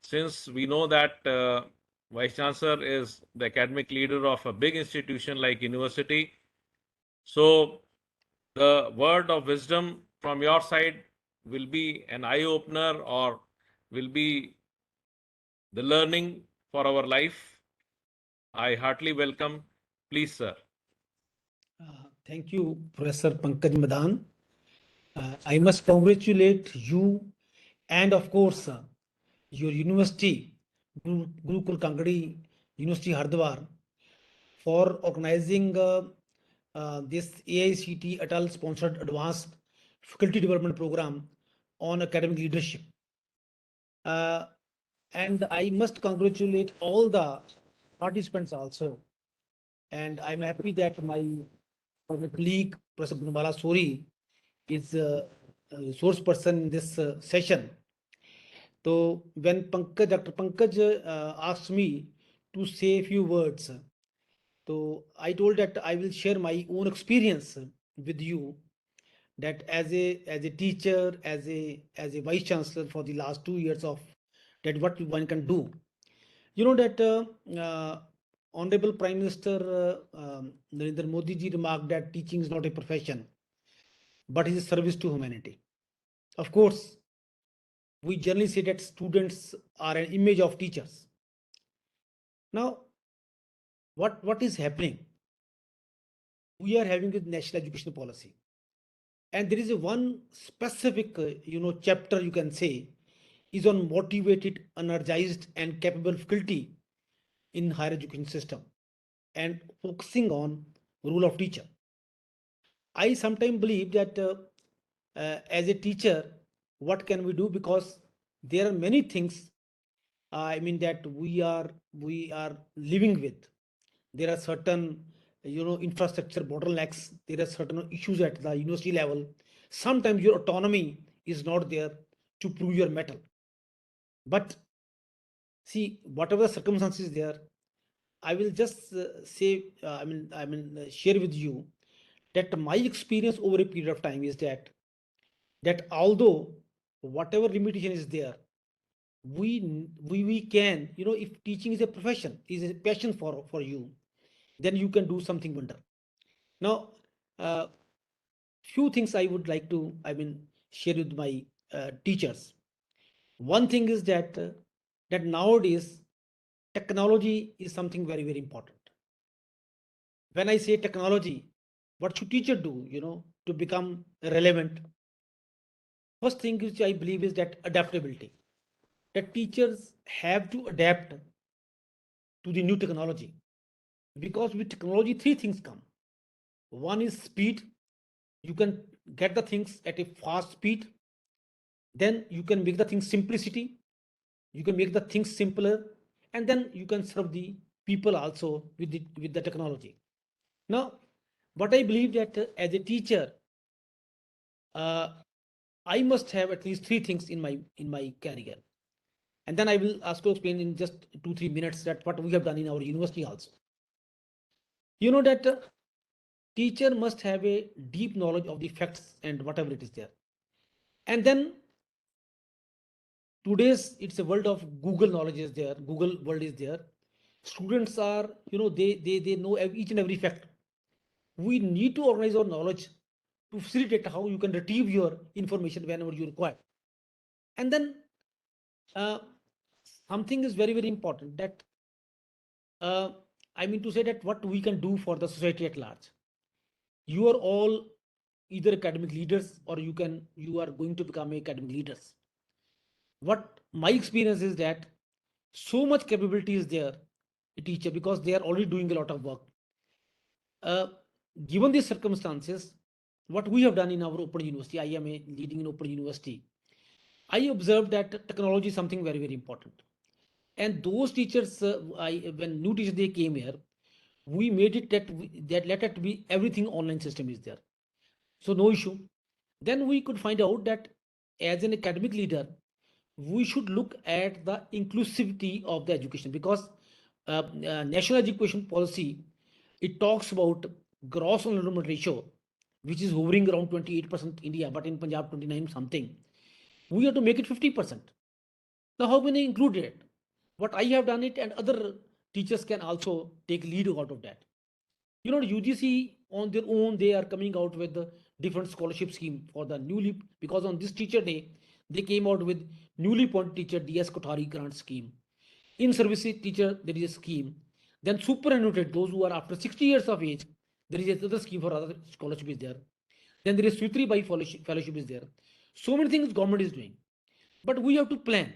Since we know that Vice Chancellor is the academic leader of a big institution like university, so the word of wisdom from your side will be an eye opener or will be the learning for our life. I heartily welcome. Please, sir. Thank you, Professor Pankaj Madan. I must congratulate you and, of course, your university, Gurukul Kangadi University Hardwar, for organizing this AICTE ATAL sponsored advanced faculty development program on academic leadership. Uh, and I must congratulate all the participants also. And I'm happy that my colleague, Professor Gunmala Suri, is a resource person in this session. So when Dr. Pankaj asked me to say a few words, so I told that I will share my own experience with you. That as a teacher, as a vice chancellor for the last 2 years of that, what one can do. You know that Honorable Prime Minister Narendra Modi ji remarked that teaching is not a profession, but is a service to humanity. Of course, we generally say that students are an image of teachers. Now, what is happening? We are having a national education policy, and there is a one specific, chapter you can say is on motivated, energized, and capable faculty in higher education system, and focusing on role of teacher. I sometimes believe that as a teacher, what can we do? Because there are many things. I mean that we are living with. There are certain infrastructure bottlenecks. There are certain issues at the university level. Sometimes your autonomy is not there to prove your mettle. But see, whatever the circumstances there, I will just say. Share with you that my experience over a period of time is that although whatever limitation is there, we can, if teaching is a profession, is a passion for you, then you can do something wonder. Now, few things I would like to share with my teachers. One thing is that nowadays technology is something very very important. When I say technology, what should teacher do, to become relevant? First thing which I believe is that adaptability, that teachers have to adapt to the new technology, because with technology three things come. One is speed. You can get the things at a fast speed. Then you can make the things simplicity. You can make the things simpler, and then you can serve the people also with the technology. Now, what I believe that as a teacher, uh, I must have at least three things in my career, and then I will ask to explain in just 2-3 minutes that what we have done in our university also. You know that teacher must have a deep knowledge of the facts and whatever it is there. And then today's it's a world of Google knowledge is there. Google world is there. Students are, they know each and every fact. We need to organize our knowledge to facilitate how you can retrieve your information whenever you require. And then uh, something is very very important that uh, I mean to say that what we can do for the society at large. You are all either academic leaders, or you are going to become academic leaders. What my experience is that so much capability is there, a teacher, because they are already doing a lot of work. uh, Given these circumstances, what we have done in our open university, I am a leading in open university, I observed that technology is something very very important. And those teachers, when new teachers they came here, we made it that let it be everything online system is there, so no issue. Then we could find out that as an academic leader, we should look at the inclusivity of the education, because national education policy, it talks about gross enrollment ratio, which is hovering around 28% India, but in Punjab 29 something. We have to make it 50%. Now, how many include it? What I have done it, and other teachers can also take lead out of that. UGC on their own, they are coming out with the different scholarship scheme for the newly, because on this teacher day, they came out with newly appointed teacher DS Kothari grant scheme. In service teacher, there is a scheme. Then superannuated, those who are after 60 years of age, there is another scheme for other scholarship is there. Then there is Switri by fellowship is there. So many things government is doing. But we have to plan.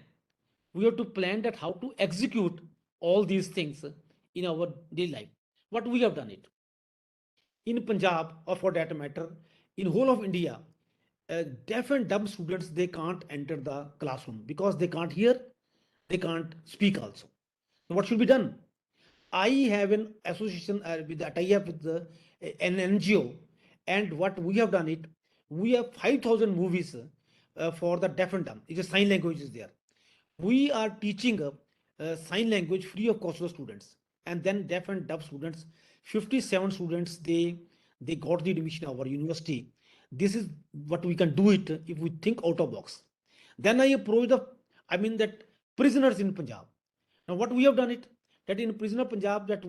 We have to plan that how to execute all these things in our daily life. What we have done it in Punjab, or for that matter, in whole of India, deaf and dumb students, they can't enter the classroom because they can't hear, they can't speak also. So what should be done? I have an association with that I have with an NGO, and what we have done it, we have 5,000 movies for the deaf and dumb. It's a sign language is there. We are teaching sign language free of cost to students, and then deaf and dumb students, 57 students, they got the admission of our university. This is what we can do it if we think out of box. Then I approach the, I mean that prisoners in Punjab. Now what we have done it, that in prisoner Punjab, that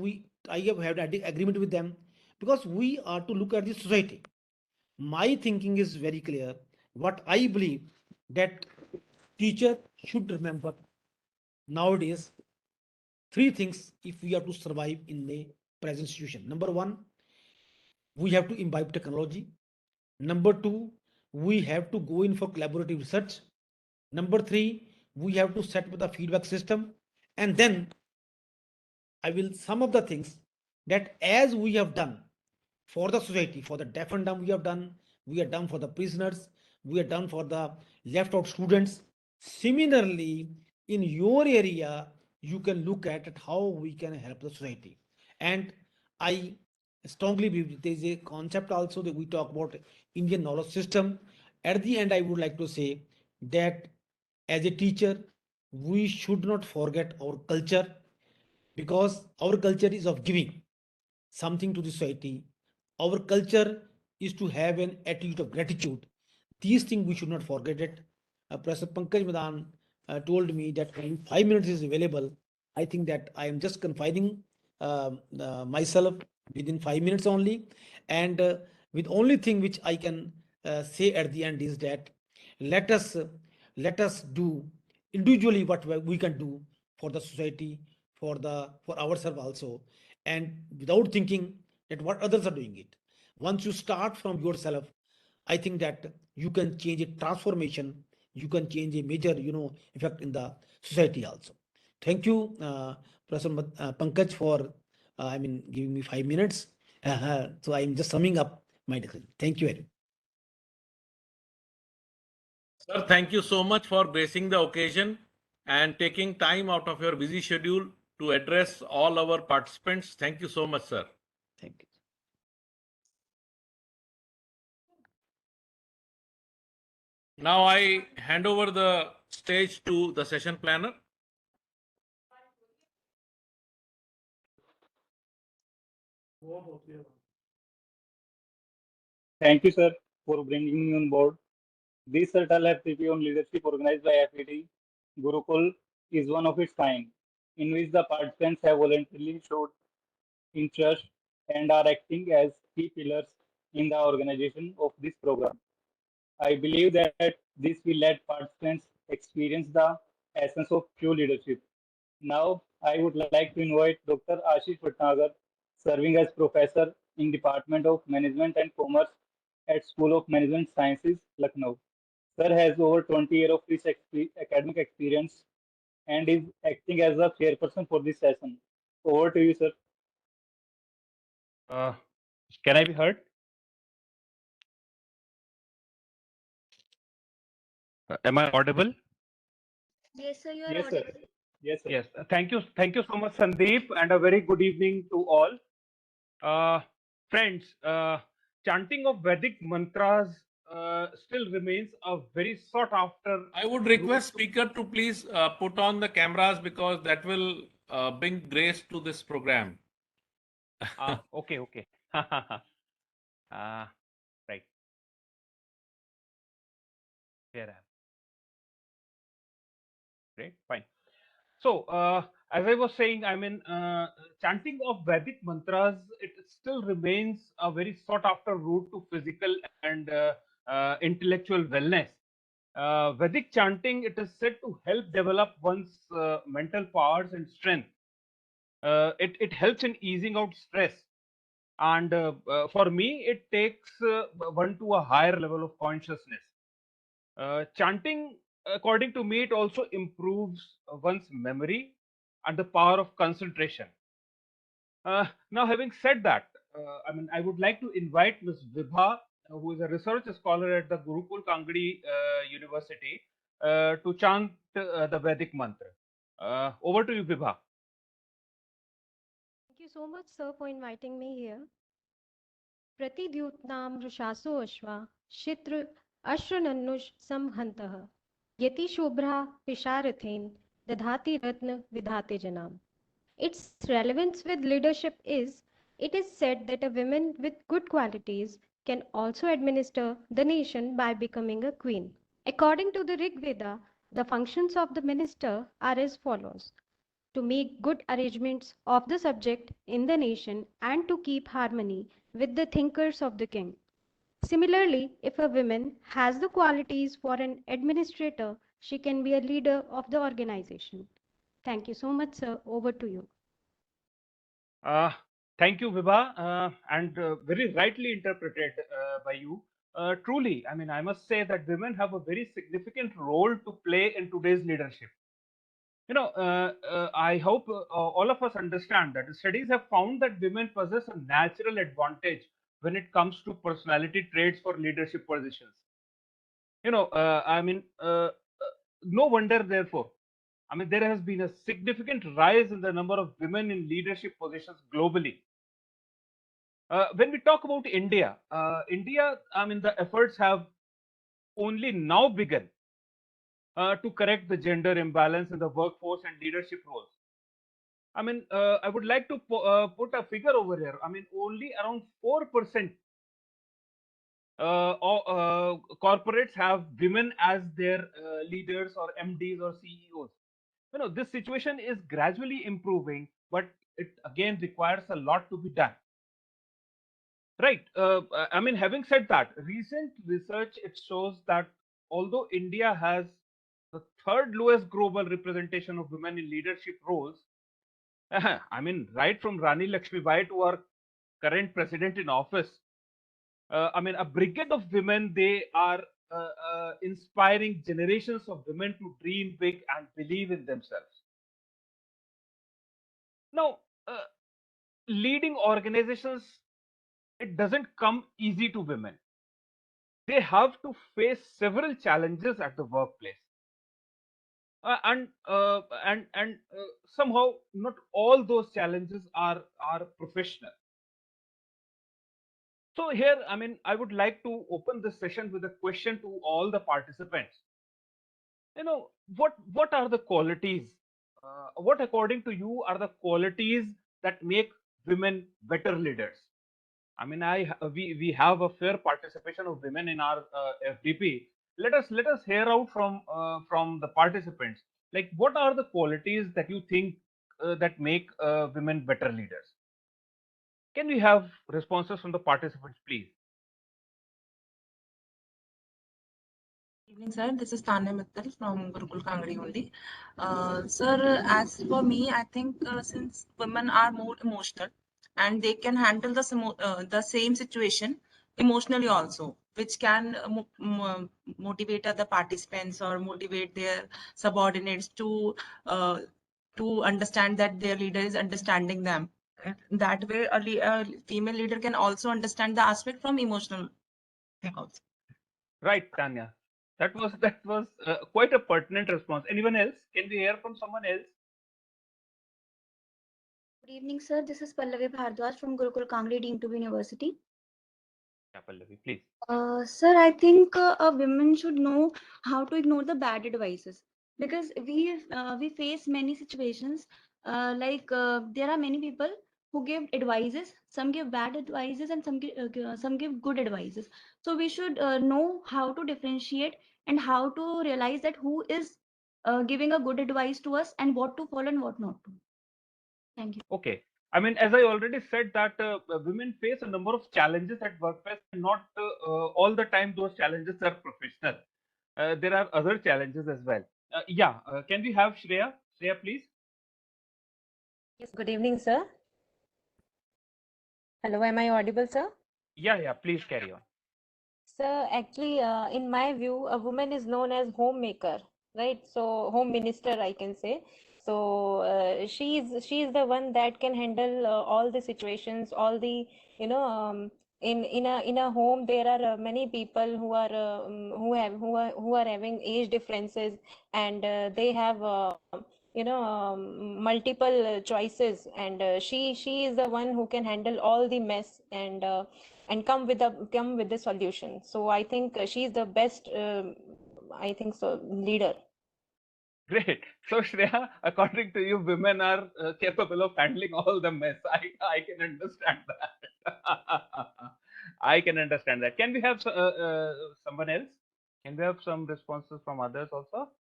I have had an agreement with them, because we are to look at the society. My thinking is very clear. What I believe, that teacher should remember nowadays three things if we have to survive in the present situation. Number one, we have to imbibe technology. Number two, we have to go in for collaborative research. Number three, we have to set up the feedback system. And then I will sum up the things that as we have done for the society, for the deaf and dumb, we have done for the prisoners, we have done for the left out students. Similarly, in your area, you can look at it how we can help the society. And I strongly believe there is a concept also that we talk about Indian knowledge system. At the end, I would like to say that as a teacher, we should not forget our culture, because our culture is of giving something to the society. Our culture is to have an attitude of gratitude. These things we should not forget it. Professor Pankaj Madan told me that when 5 minutes is available, I think that I am just confining myself within 5 minutes only. And with only thing which I can say at the end is that let us uh, let us do individually what we can do for the society, for ourselves also, and without thinking that what others are doing it. Once you start from yourself, I think that you can change a transformation, you can change a major effect in the society also. Thank you, Professor Pankaj, for giving me 5 minutes. So I'm just summing up my discussion. Thank you very much. Sir, thank you so much for gracing the occasion and taking time out of your busy schedule to address all our participants. Thank you so much, sir. Thank you. Now I hand over the stage to the session planner. Thank you, sir, for bringing me on board. This ATAL FPP on leadership organized by FET Gurukul is one of its kind, in which the participants have voluntarily showed interest and are acting as key pillars in the organization of this program. I believe that this will let participants experience the essence of true leadership. Now, I would like to invite Dr. Ashish Bhatnagar, serving as professor in Department of Management and Commerce at School of Management Sciences, Lucknow. Sir has over 20 years of rich academic experience and is acting as a chairperson for this session. Over to you, sir. Uh, can I be heard? Am I audible? Yes, sir, you are Yes, sir. audible. Yes, sir. Yes. Thank you so much, Sandeep, and a very good evening to all. Uh, Friends, chanting of Vedic mantras still remains a very sought after I would route request to. speaker to please put on the cameras because that will bring grace to this program. Okay, okay. uh, right. Here I am. Great, fine. So, as I was saying, I mean, chanting of Vedic mantras, it still remains a very sought after route to physical and intellectual wellness. Vedic chanting, it is said to help develop one's mental powers and strength. It helps in easing out stress. And for me, it takes one to a higher level of consciousness. Chanting, according to me, it also improves one's memory and the power of concentration. Now, having said that, I mean, I would like to invite Ms. Vibha, who is a research scholar at the Gurukul Kangadi University, to chant the Vedic mantra. Over to you, Vibha. Thank you so much, sir, for inviting me here. Pratidhyutnam rushaso ashva shitra ashranannush samhantah yati shobhra pisharathen dadhati ratna vidhate janam. Its relevance with leadership is it is said that a woman with good qualities can also administer the nation by becoming a queen. According to the Rig Veda, the functions of the minister are as follows: to make good arrangements of the subject in the nation and to keep harmony with the thinkers of the king. Similarly, if a woman has the qualities for an administrator, she can be a leader of the organization. Thank you so much, sir. Over to you. Uh, Thank you, Vibha, and very rightly interpreted by you. Truly, I mean, I must say that women have a very significant role to play in today's leadership. I hope all of us understand that studies have found that women possess a natural advantage when it comes to personality traits for leadership positions. I mean, no wonder, therefore, I mean, there has been a significant rise in the number of women in leadership positions globally. When we talk about India, I mean, the efforts have only now begun to correct the gender imbalance in the workforce and leadership roles. I mean, I would like to put a figure over here. I mean, only around 4% corporates have women as their leaders or MDs or CEOs. This situation is gradually improving, but it again requires a lot to be done. Right. I mean, having said that, recent research it shows that although India has the third lowest global representation of women in leadership roles, I mean, right from Rani Lakshmibai to our current president in office, I mean, a brigade of women, they are inspiring generations of women to dream big and believe in themselves. Now, leading organizations, it doesn't come easy to women. They have to face several challenges at the workplace, and somehow not all those challenges are professional. So here, I mean, I would like to open this session with a question to all the participants. What are the qualities, what according to you are the qualities that make women better leaders? I mean, we have a fair participation of women in our FDP. Let us hear out from the participants. Like, what are the qualities that you think that make women better leaders? Can we have responses from the participants, please? Evening, sir. This is Tanya Mittal from Gurukul Kangadi only. Sir, as for me, I think since women are more emotional and they can handle the same situation emotionally also, which can motivate other participants or motivate their subordinates uh, to understand that their leader is understanding them. That way, a female leader can also understand the aspect from emotional also. Right, Tanya. That was quite a pertinent response. Anyone else? Can we hear from someone else? Good evening, sir. This is Pallavi Bhardwaj from Gurukul Kangri Deemed to be University. Yeah, Pallavi, please. Sir, I think a women should know how to ignore the bad advices, because we face many situations. There are many people who give advices. Some give bad advices and some give good advices. So we should know how to differentiate and how to realize that who is giving a good advice to us and what to follow and what not to. Thank you. Okay. I mean, as I already said, that women face a number of challenges at workplace, and not all the time those challenges are professional. There are other challenges as well. Yeah, can we have Shreya? Shreya, please. Yes, good evening, sir. Hello, am I audible, sir? Yeah, please carry on. Sir, actually, in my view, a woman is known as homemaker, right? So, home minister, I can say. So, she is the one that can handle all the situations, all the, you know, in a home there are many people who are who are having age differences, and they have multiple choices, and she is the one who can handle all the mess, and come with the solution. So I think she's the best, I think so, leader. Great. So, Shreya, according to you, women are capable of handling all the mess. I can understand that. I can understand that. Can we have someone else? Can we have some responses from others also?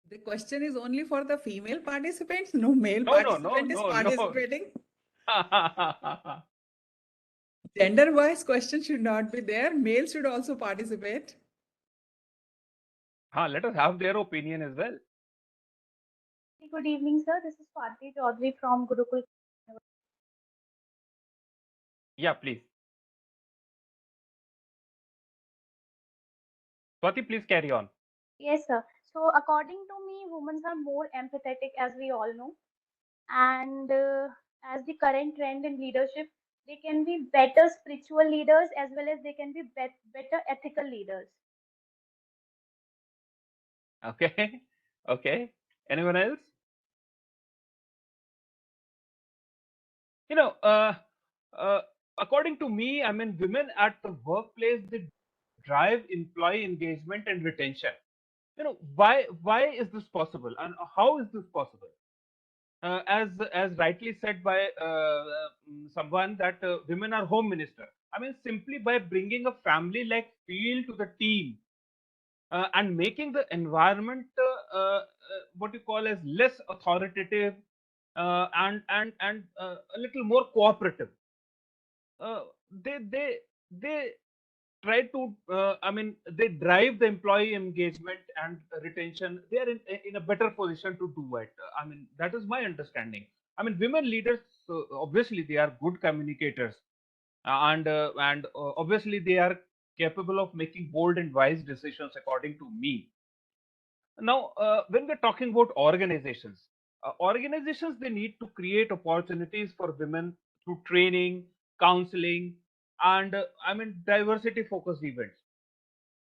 The question is only for the female participants. No male No, participant is participating. Gender-wise question should not be there. Male should also participate. Let us have their opinion as well. Good evening, sir. This is Swati Chaudhary from Gurukul. Yeah, please. Swati, please carry on. Yes, sir. So, according to me, women are more empathetic, as we all know, and as the current trend in leadership, they can be better spiritual leaders as well as they can be better ethical leaders. Okay. Okay. Anyone else? You know, uh, according to me, I mean, women at the workplace, they drive employee engagement and retention. You know, why is this possible, and how is this possible? As rightly said by someone, that women are home minister. I mean, simply by bringing a family like feel to the team, and making the environment what you call as less authoritative, and a little more cooperative. uh, they try to I mean, they drive the employee engagement and retention. They are in a better position to do it. I mean, that is my understanding. I mean, women leaders, obviously they are good communicators, and obviously they are capable of making bold and wise decisions, according to me. Now, when we're talking about organizations, they need to create opportunities for women through training, counseling, and I mean, diversity focused events.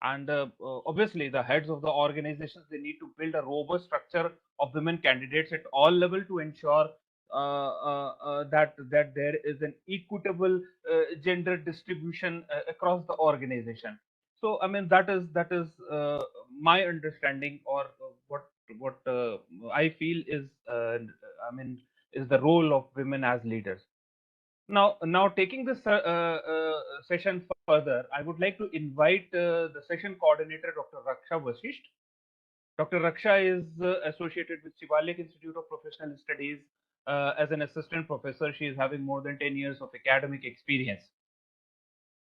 And obviously, the heads of the organizations, they need to build a robust structure of women candidates at all level to ensure that there is an equitable gender distribution across the organization. So, I mean, that is my understanding, or what I feel is, I mean, is the role of women as leaders. Now, taking this session further, I would like to invite the session coordinator, Dr. Raksha Vasisht. Dr. Raksha is associated with Shivalik Institute of Professional Studies as an assistant professor. She is having more than 10 years of academic experience.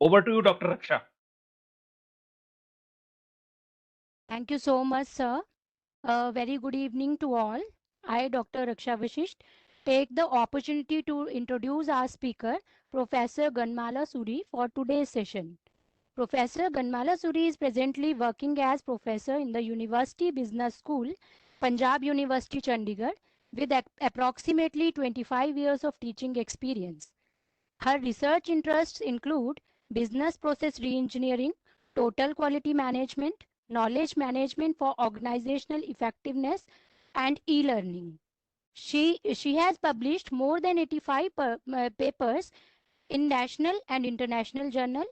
Over to you, Dr. Raksha. Thank you so much, sir. A very good evening to all. I, Dr. Raksha Vashisht, take the opportunity to introduce our speaker, Professor Gunmala Suri, for today's session. Professor Gunmala Suri is presently working as professor in the University Business School, Punjab University, Chandigarh, with approximately 25 years of teaching experience. Her research interests include business process reengineering, total quality management, knowledge management for organizational effectiveness, and e-learning. She has published more than 85 papers in national and international journal.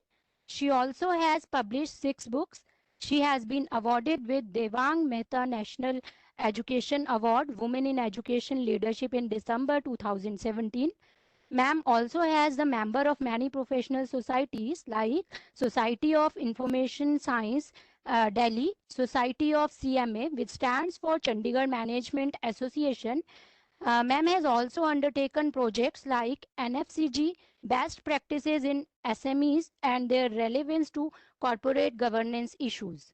She also has published 6 books. She has been awarded with Devang Mehta National Education Award, Women in Education Leadership in December 2017. Ma'am also has the member of many professional societies like Society of Information Science Delhi, Society of CMA, which stands for Chandigarh Management Association. Ma'am has also undertaken projects like NFCG, best practices in SMEs and their relevance to corporate governance issues.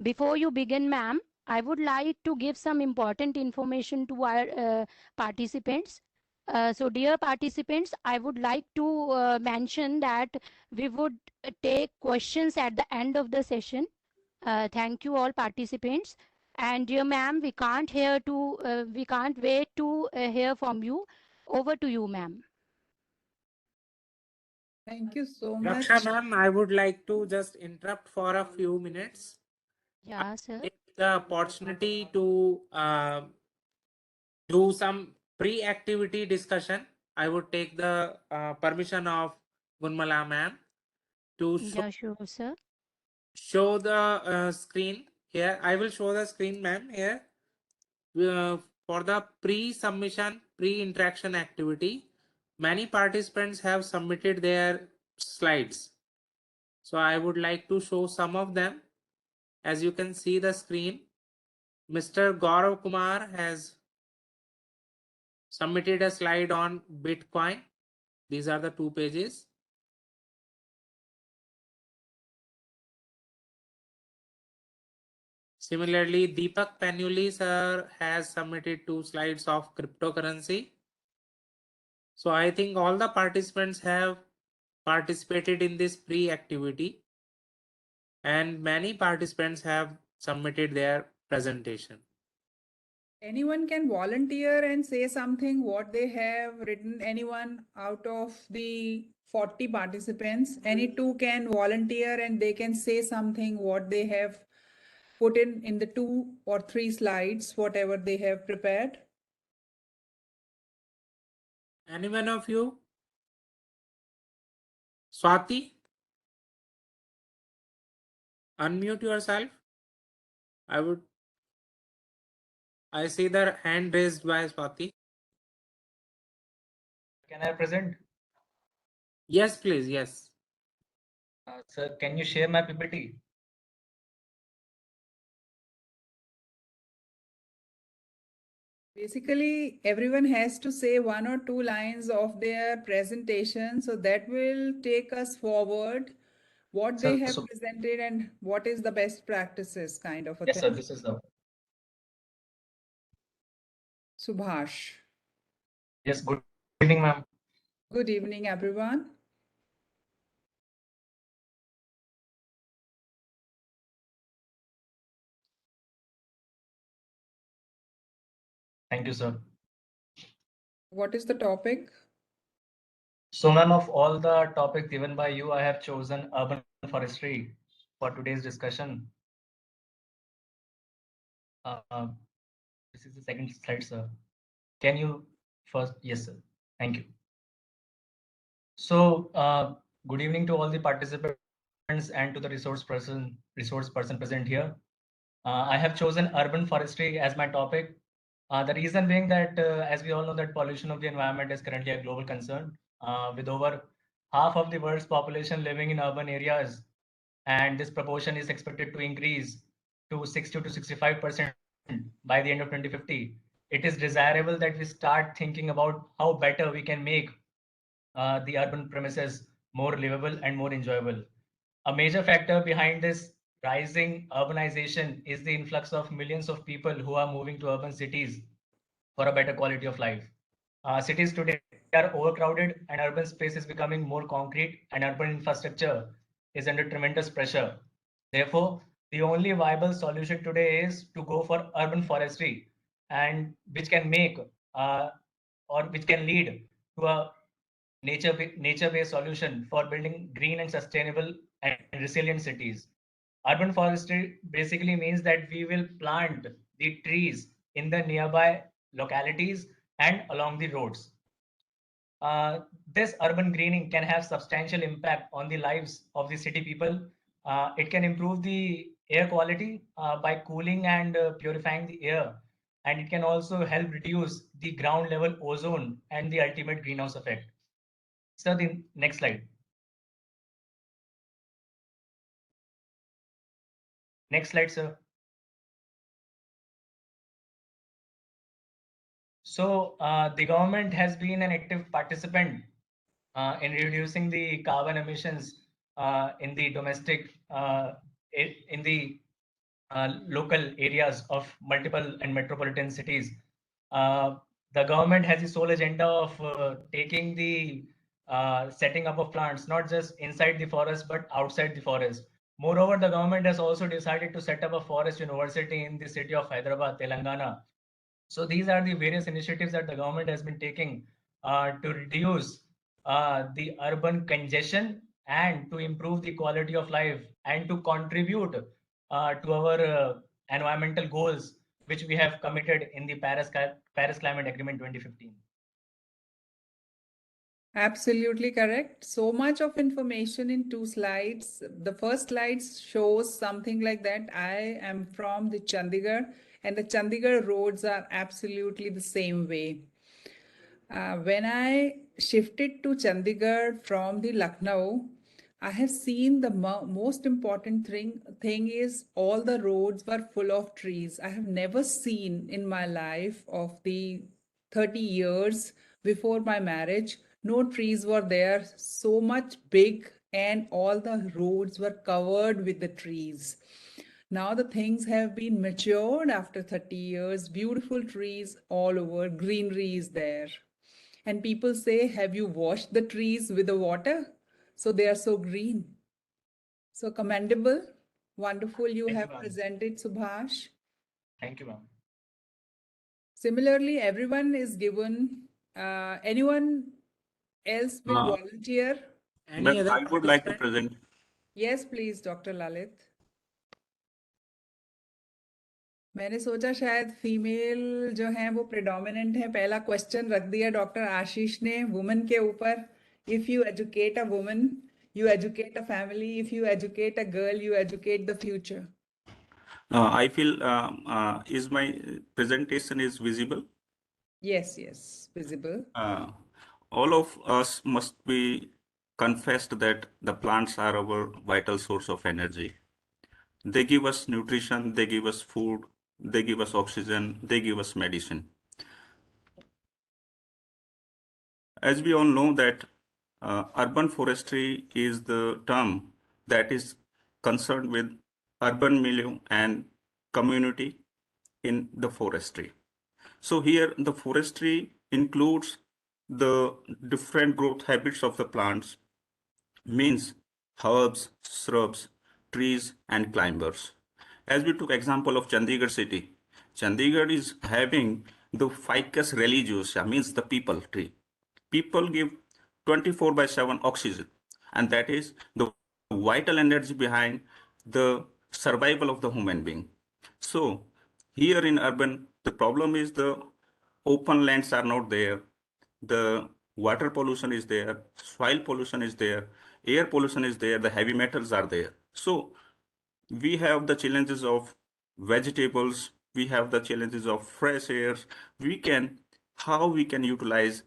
Before you begin, ma'am, I would like to give some important information to our participants. So, dear participants, I would like to mention that we would take questions at the end of the session. Thank you all participants. And dear ma'am, we can't wait to hear from you. Over to you, ma'am. Thank you so much. Raksha ma'am, I would like to just interrupt for a few minutes. Yeah, sir. Take the opportunity to do some pre-activity discussion. I would take the permission of Gunmala ma'am to Yeah, sure, sir. show the screen here. I will show the screen, ma'am, here for the pre-submission, pre-interaction activity. Many participants have submitted their slides. So I would like to show some of them. As you can see the screen, Mr. Gaurav Kumar has submitted a slide on Bitcoin. These are the 2 pages. Similarly, Deepak Panuli sir has submitted 2 slides of cryptocurrency. So I think all the participants have participated in this pre-activity and many participants have submitted their presentation. Anyone can volunteer and say something what they have written. Anyone out of the 40 participants, any two can volunteer and they can say something what they have put in the 2 or 3 slides, whatever they have prepared. Any one of you? Swati? Unmute yourself. I see the hand raised by Swati. Can I present? Yes, please. Yes. Sir, can you share my PPT? Basically, everyone has to say 1 or 2 lines of their presentation. So that will take us forward what they have presented and what is the best practices kind of a Yes, thing. sir. This is the. Subhash. Yes, good evening, ma'am. Good evening, everyone. Thank you, sir. What is the topic? So, ma'am, of all the topics given by you, I have chosen urban forestry for today's discussion. This is the second slide, sir. Can you first? Yes, sir. Thank you. So, good evening to all the participants and to the resource person present here. I have chosen urban forestry as my topic. The reason being that, as we all know, that pollution of the environment is currently a global concern, with over half of the world's population living in urban areas, and this proportion is expected to increase to 60 to 65% by the end of 2050. It is desirable that we start thinking about how better we can make the urban premises more livable and more enjoyable. A major factor behind this rising urbanization is the influx of millions of people who are moving to urban cities for a better quality of life. Cities today are overcrowded and urban space is becoming more concrete and urban infrastructure is under tremendous pressure. Therefore, the only viable solution today is to go for urban forestry, and which can make or which can lead to a nature-based solution for building green and sustainable and resilient cities. Urban forestry basically means that we will plant the trees in the nearby localities and along the roads. This urban greening can have substantial impact on the lives of the city people. It can improve the air quality by cooling and purifying the air, and it can also help reduce the ground level ozone and the ultimate greenhouse effect. So the next slide. Next slide, sir. So the government has been an active participant in reducing the carbon emissions in the domestic, in the local areas of multiple and metropolitan cities. The government has the sole agenda of taking the setting up of plants, not just inside the forest, but outside the forest. Moreover, the government has also decided to set up a forest university in the city of Hyderabad, Telangana. So these are the various initiatives that the government has been taking to reduce the urban congestion and to improve the quality of life and to contribute to our environmental goals, which we have committed in the Paris Climate Agreement 2015. Absolutely correct. So much of information in 2 slides. The first slide shows something like that. I am from the Chandigarh, and the Chandigarh roads are absolutely the same way. When I shifted to Chandigarh from the Lucknow, I have seen the most important thing is all the roads were full of trees. I have never seen in my life of the 30 years before my marriage, no trees were there so much big, and all the roads were covered with the trees. Now the things have been matured after 30 years, beautiful trees all over, greenery is there. And people say, have you washed the trees with the water? So they are so green. So commendable. Wonderful you Thank you, have ma'am. presented, Subhash. Thank you, ma'am. Similarly, everyone is given, anyone else will Uh, volunteer? Any but other I would like to participant? present. Yes, please, Dr. Lalit. मैंने सोचा शायद female जो हैं वो predominant है, पहला question रख दिया डॉक्टर आशीष ने वुमेन के ऊपर. If you educate a woman, you educate a family. If you educate a girl, you educate the future. I feel is my presentation is visible? Yes, yes, visible. All of us must be confessed that the plants are our vital source of energy. They give us nutrition, they give us food, they give us oxygen, they give us medicine. As we all know that urban forestry is the term that is concerned with urban milieu and community in the forestry. So here the forestry includes the different growth habits of the plants, means herbs, shrubs, trees and climbers. As we took example of Chandigarh city, Chandigarh is having the ficus religiosa, means the people tree. People give 24/7 oxygen, and that is the vital energy behind the survival of the human being. So here in urban, the problem is the open lands are not there, the water pollution is there, soil pollution is there, air pollution is there, the heavy metals are there. So we have the challenges of vegetables, we have the challenges of fresh air. How we can utilize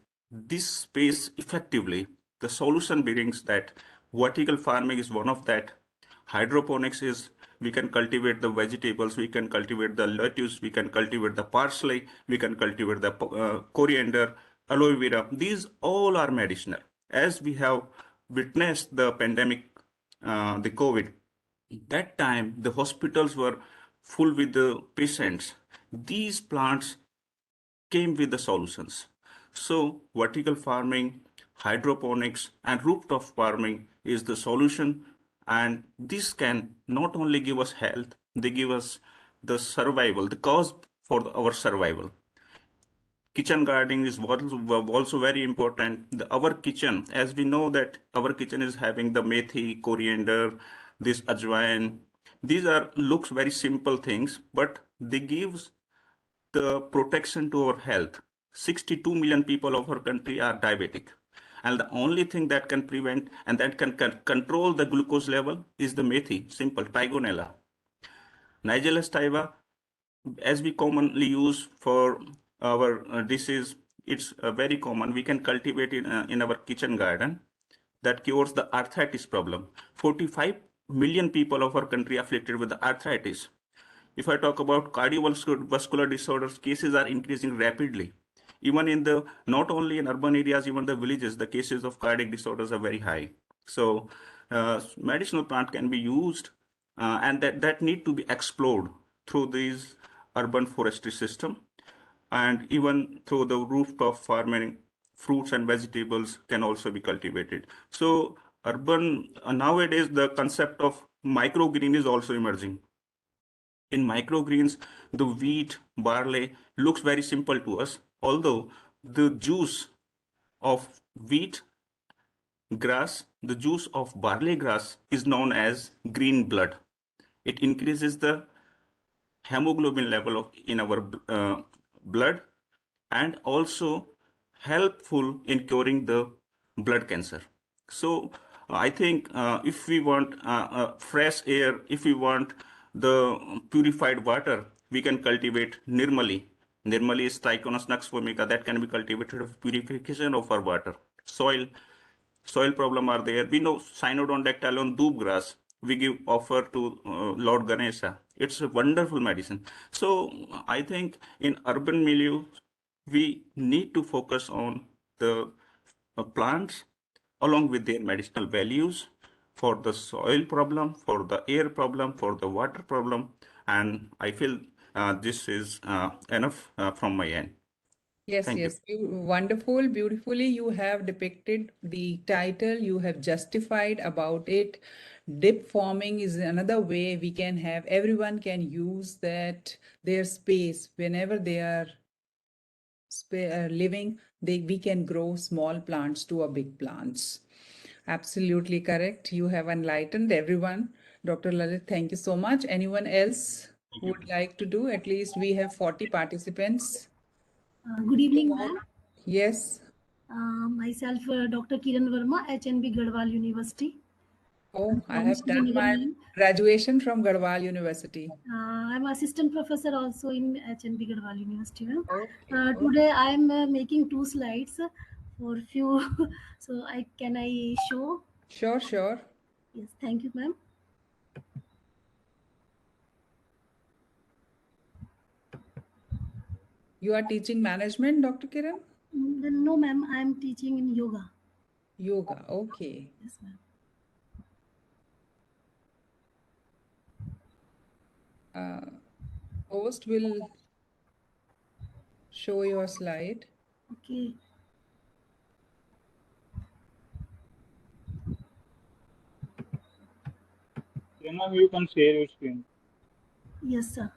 this space effectively. The solution brings that vertical farming is one of that. Hydroponics is, we can cultivate the vegetables, we can cultivate the lettuce, we can cultivate the parsley, we can cultivate the coriander, aloe vera. These all are medicinal. As we have witnessed the pandemic, the COVID, that time the hospitals were full with the patients. These plants came with the solutions. So vertical farming, hydroponics and rooftop farming is the solution, and this can not only give us health, they give us the survival, the cause for our survival. Kitchen gardening is also very important. Our kitchen, as we know that our kitchen is having the methi, coriander, this ajwain. These are looks very simple things, but they gives the protection to our health. 62 million people of our country are diabetic. And the only thing that can prevent and that can control the glucose level is the methi, simple, Tigonella. Nigella sativa, as we commonly use for our dishes, it's very common. We can cultivate it in our kitchen garden. That cures the arthritis problem. 45 million people of our country afflicted with arthritis. If I talk about cardiovascular disorders, cases are increasing rapidly. Even in the, not only in urban areas, even the villages, the cases of cardiac disorders are very high. So medicinal plant can be used and that need to be explored through these urban forestry system, and even through the rooftop farming, fruits and vegetables can also be cultivated. So urban, nowadays the concept of microgreen is also emerging. In microgreens, the wheat, barley looks very simple to us, although the juice of wheat grass, the juice of barley grass is known as green blood. It increases the hemoglobin level in our blood, and also helpful in curing the blood cancer. So I think if we want fresh air, if we want the purified water, we can cultivate Nirmali. Nirmali is Trichonos nux vomica that can be cultivated for purification of our water. Soil problem are there. We know cyanodon doob grass. We give offer to Lord Ganesha. It's a wonderful medicine. So I think in urban milieu, we need to focus on the plants along with their medicinal values for the soil problem, for the air problem, for the water problem. And I feel this is enough from my end. Yes, Thank you. yes. Wonderful, beautifully you have depicted the title, you have justified about it. Dip farming is another way we can have, everyone can use that, their space, whenever they are living, we can grow small plants to a big plants. Absolutely correct. You have enlightened everyone. Dr. Lalit, thank you so much. Anyone else who would like to do? At least we have 40 participants. Good evening, ma'am. Yes. Myself, Dr. Kiran Verma, HNB Garhwal University. Oh, I From have done Srinagar, my ma'am. graduation from Garhwal University. I'm assistant professor also in HNB Garhwal University, ma'am. Okay. Today I am making 2 slides for few. So can I show? Sure, sure. Yes, thank you, ma'am. You are teaching management, Dr. Kiran? No, ma'am. I am teaching in yoga. Yoga, okay. Yes, ma'am. Host will show your slide. Okay. Kiran, you can share your screen. Yes, sir.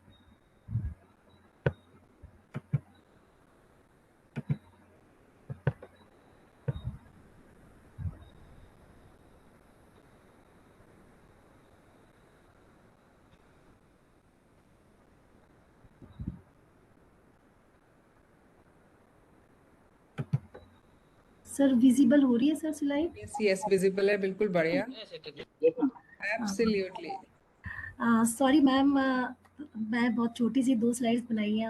Sir visible हो रही है sir slide? Yes, yes, visible है, बिल्कुल बढ़िया. Yes, ma'am. Absolutely. Sorry ma'am, मैं बहुत छोटी सी 2 slides बनाई हैं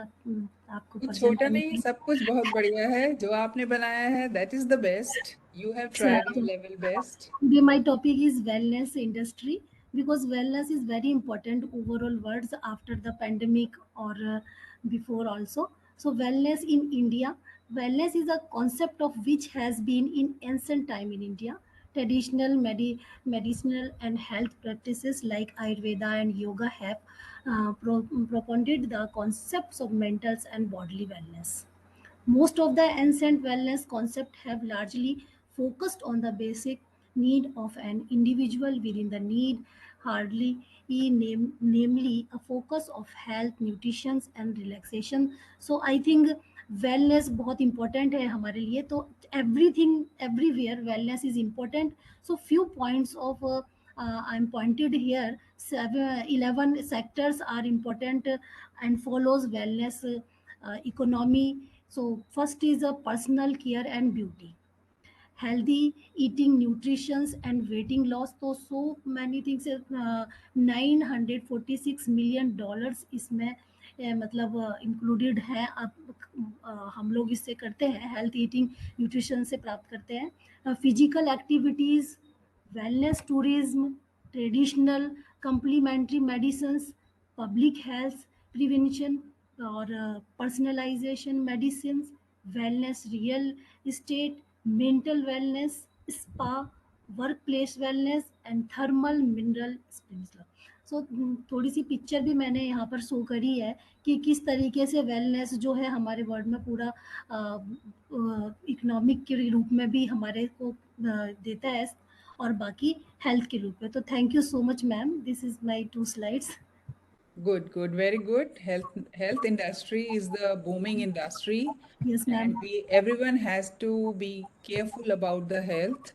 आपको कुछ present छोटा करने नहीं, की। सब कुछ बहुत बढ़िया है. जो आपने बनाया है, that is the best. You have tried your level best. Today my topic is wellness industry, because wellness is very important overall words after the pandemic or before also. So wellness in India, wellness is a concept of which has been in ancient time in India. Traditional medicinal and health practices like Ayurveda and yoga have propounded the concepts of mental and bodily wellness. Most of the ancient wellness concepts have largely focused on the basic need of an individual within the need, hardly namely a focus of health, nutrition and relaxation. So I think wellness बहुत important है हमारे लिए, तो everything everywhere wellness is important. So few points of I'm pointed here. 11 sectors are important and follows wellness economy. So first is a personal care and beauty, healthy eating, nutrition and weighting loss. So many things. 946 million dollars इसमें मतलब included है. अब हम लोग इससे करते हैं, health eating nutrition से प्राप्त करते हैं. Physical activities, wellness tourism, traditional complementary medicines, public health prevention or personalization medicines, wellness, real estate, mental wellness, spa, workplace wellness and thermal mineral sprinkler. सो थोड़ी सी पिक्चर भी मैंने यहाँ पर शो करी है कि किस तरीके से वेलनेस जो है हमारे वर्ल्ड में पूरा इकोनॉमिक के रूप में भी हमारे को देता है और बाकी हेल्थ के रूप में. तो thank you so much ma'am. This is my 2 slides. Good, good, very good. Health industry is the booming industry. Yes ma'am. And everyone has to be careful about the health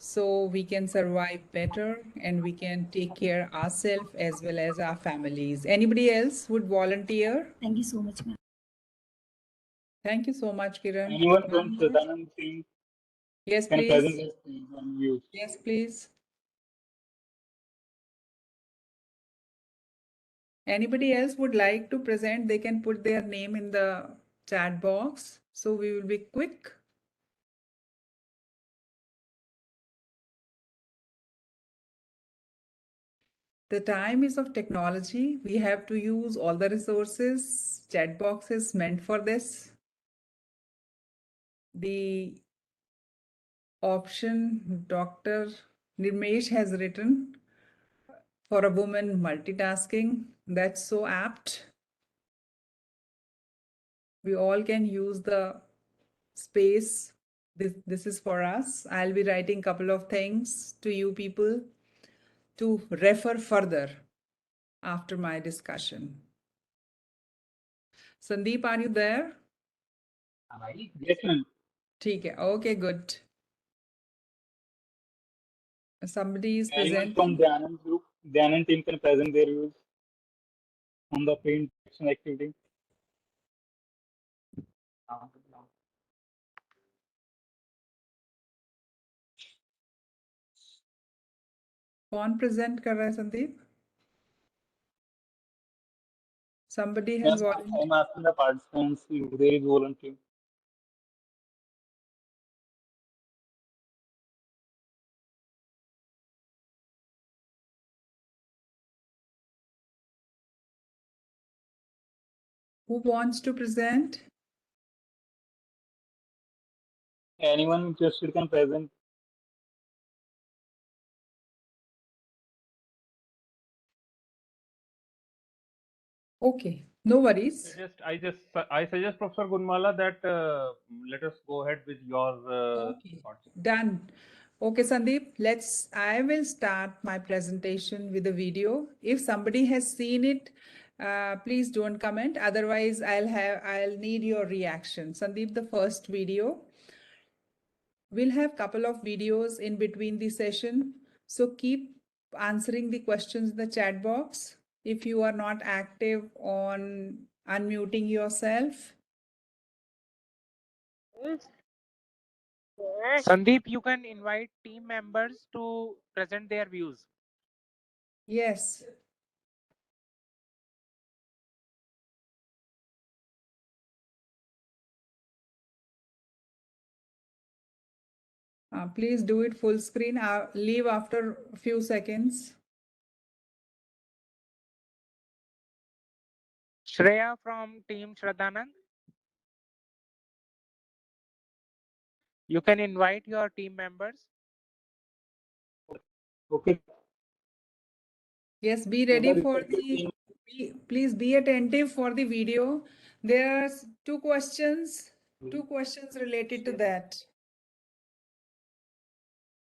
so we can survive better and we can take care ourselves as well as our families. Anybody else would volunteer? Thank you so much ma'am. Thank you so much, Kiran. Anyone One from more? Shraddhanand team Yes, can please. present their screen on mute. Yes, please. Anybody else would like to present, they can put their name in the chat box. So we will be quick. The time is of technology. We have to use all the resources. Chat box is meant for this. The option Dr. Nirmesh has written for a woman multitasking. That's so apt. We all can use the space. This is for us. I'll be writing a couple of things to you people to refer further after my discussion. Sandeep, are you there? Yes, ma'am. Okay, okay, good. Somebody is Anyone from presenting. the Anand group, the Anand team can present their views on the pre-interaction activity. कौन present कर रहा है Sandeep? Somebody has Yes, ma'am. volunteered. I'm asking the participants if there is volunteer. Who wants to present? Anyone interested can present. Okay, no worries. I suggest Professor Gunmala that let us go ahead with your Okay, thoughts. done. Okay, Sandeep, I will start my presentation with a video. If somebody has seen it, please don't comment. Otherwise, I'll need your reaction. Sandeep, the first video. We'll have couple of videos in between the session. So keep answering the questions in the chat box. If you are not active on unmuting yourself. Sandeep, you can invite team members to present their views. Yes. Please do it full screen. Leave after a few seconds. Shreya from team Shraddhanand. You can invite your team members. Okay. Yes, be ready for the, please be attentive for the video. There are two questions related to that.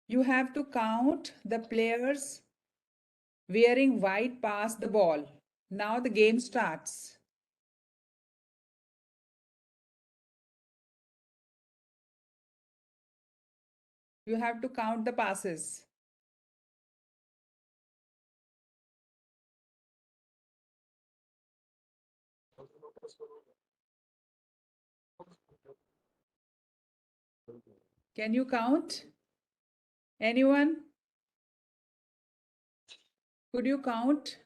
You have to count the players wearing white pass the ball. Now the game starts. You have to count the passes. Can you count? Anyone? Could you count?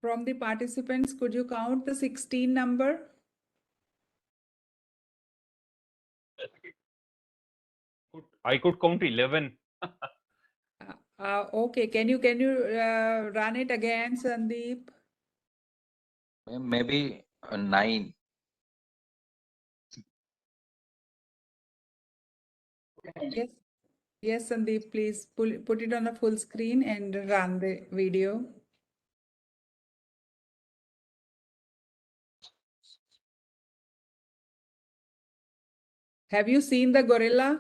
From the participants, could you count the 16 number? I could count 11. Okay, can you run it again, Sandeep? Maybe 9. Yes, yes, Sandeep, please put it on the full screen and run the video. Have you seen the gorilla?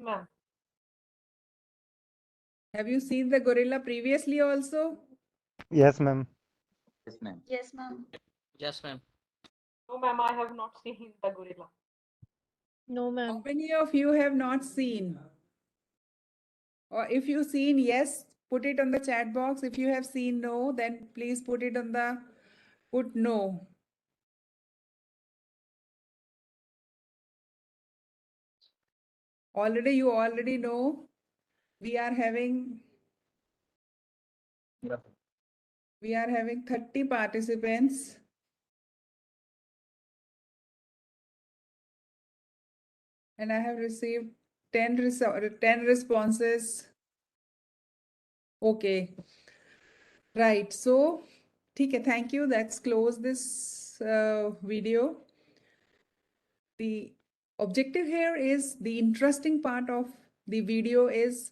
Ma'am. Have you seen the gorilla previously also? Yes, ma'am. Yes, ma'am. Yes, ma'am. Yes, ma'am. No, ma'am, I have not seen the gorilla. No, How ma'am. many of you have not seen? Or if you've seen yes, put it on the chat box. If you have seen no, then please put it on the put no. You already know we are having 30 participants. And I have received 10 responses. Okay. Right. So, okay, thank you. Let's close this video. The objective here is the interesting part of the video is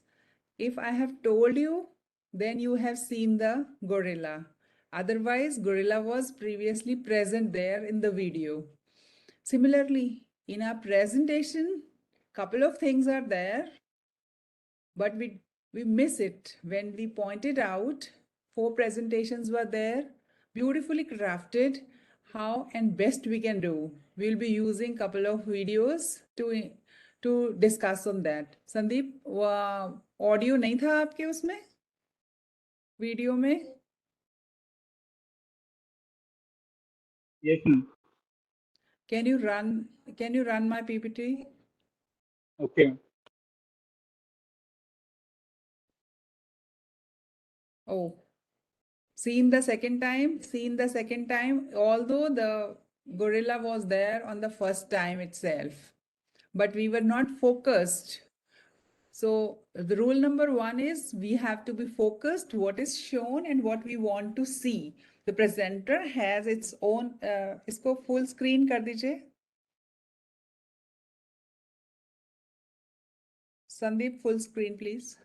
if I have told you, then you have seen the gorilla. Otherwise, gorilla was previously present there in the video. Similarly, in our presentation, couple of things are there, but we miss it when we pointed out 4 presentations were there, beautifully crafted, how and best we can do. We'll be using couple of videos to discuss on that. Sandeep, audio नहीं था आपके उसमें video में? Yes, ma'am. Can you run my PPT? Okay. Oh, seen the second time, although the gorilla was there on the first time itself, but we were not focused. So the rule number 1 is we have to be focused what is shown and what we want to see. The presenter has its own, इसको full screen कर दीजिए. Sandeep, full screen, please.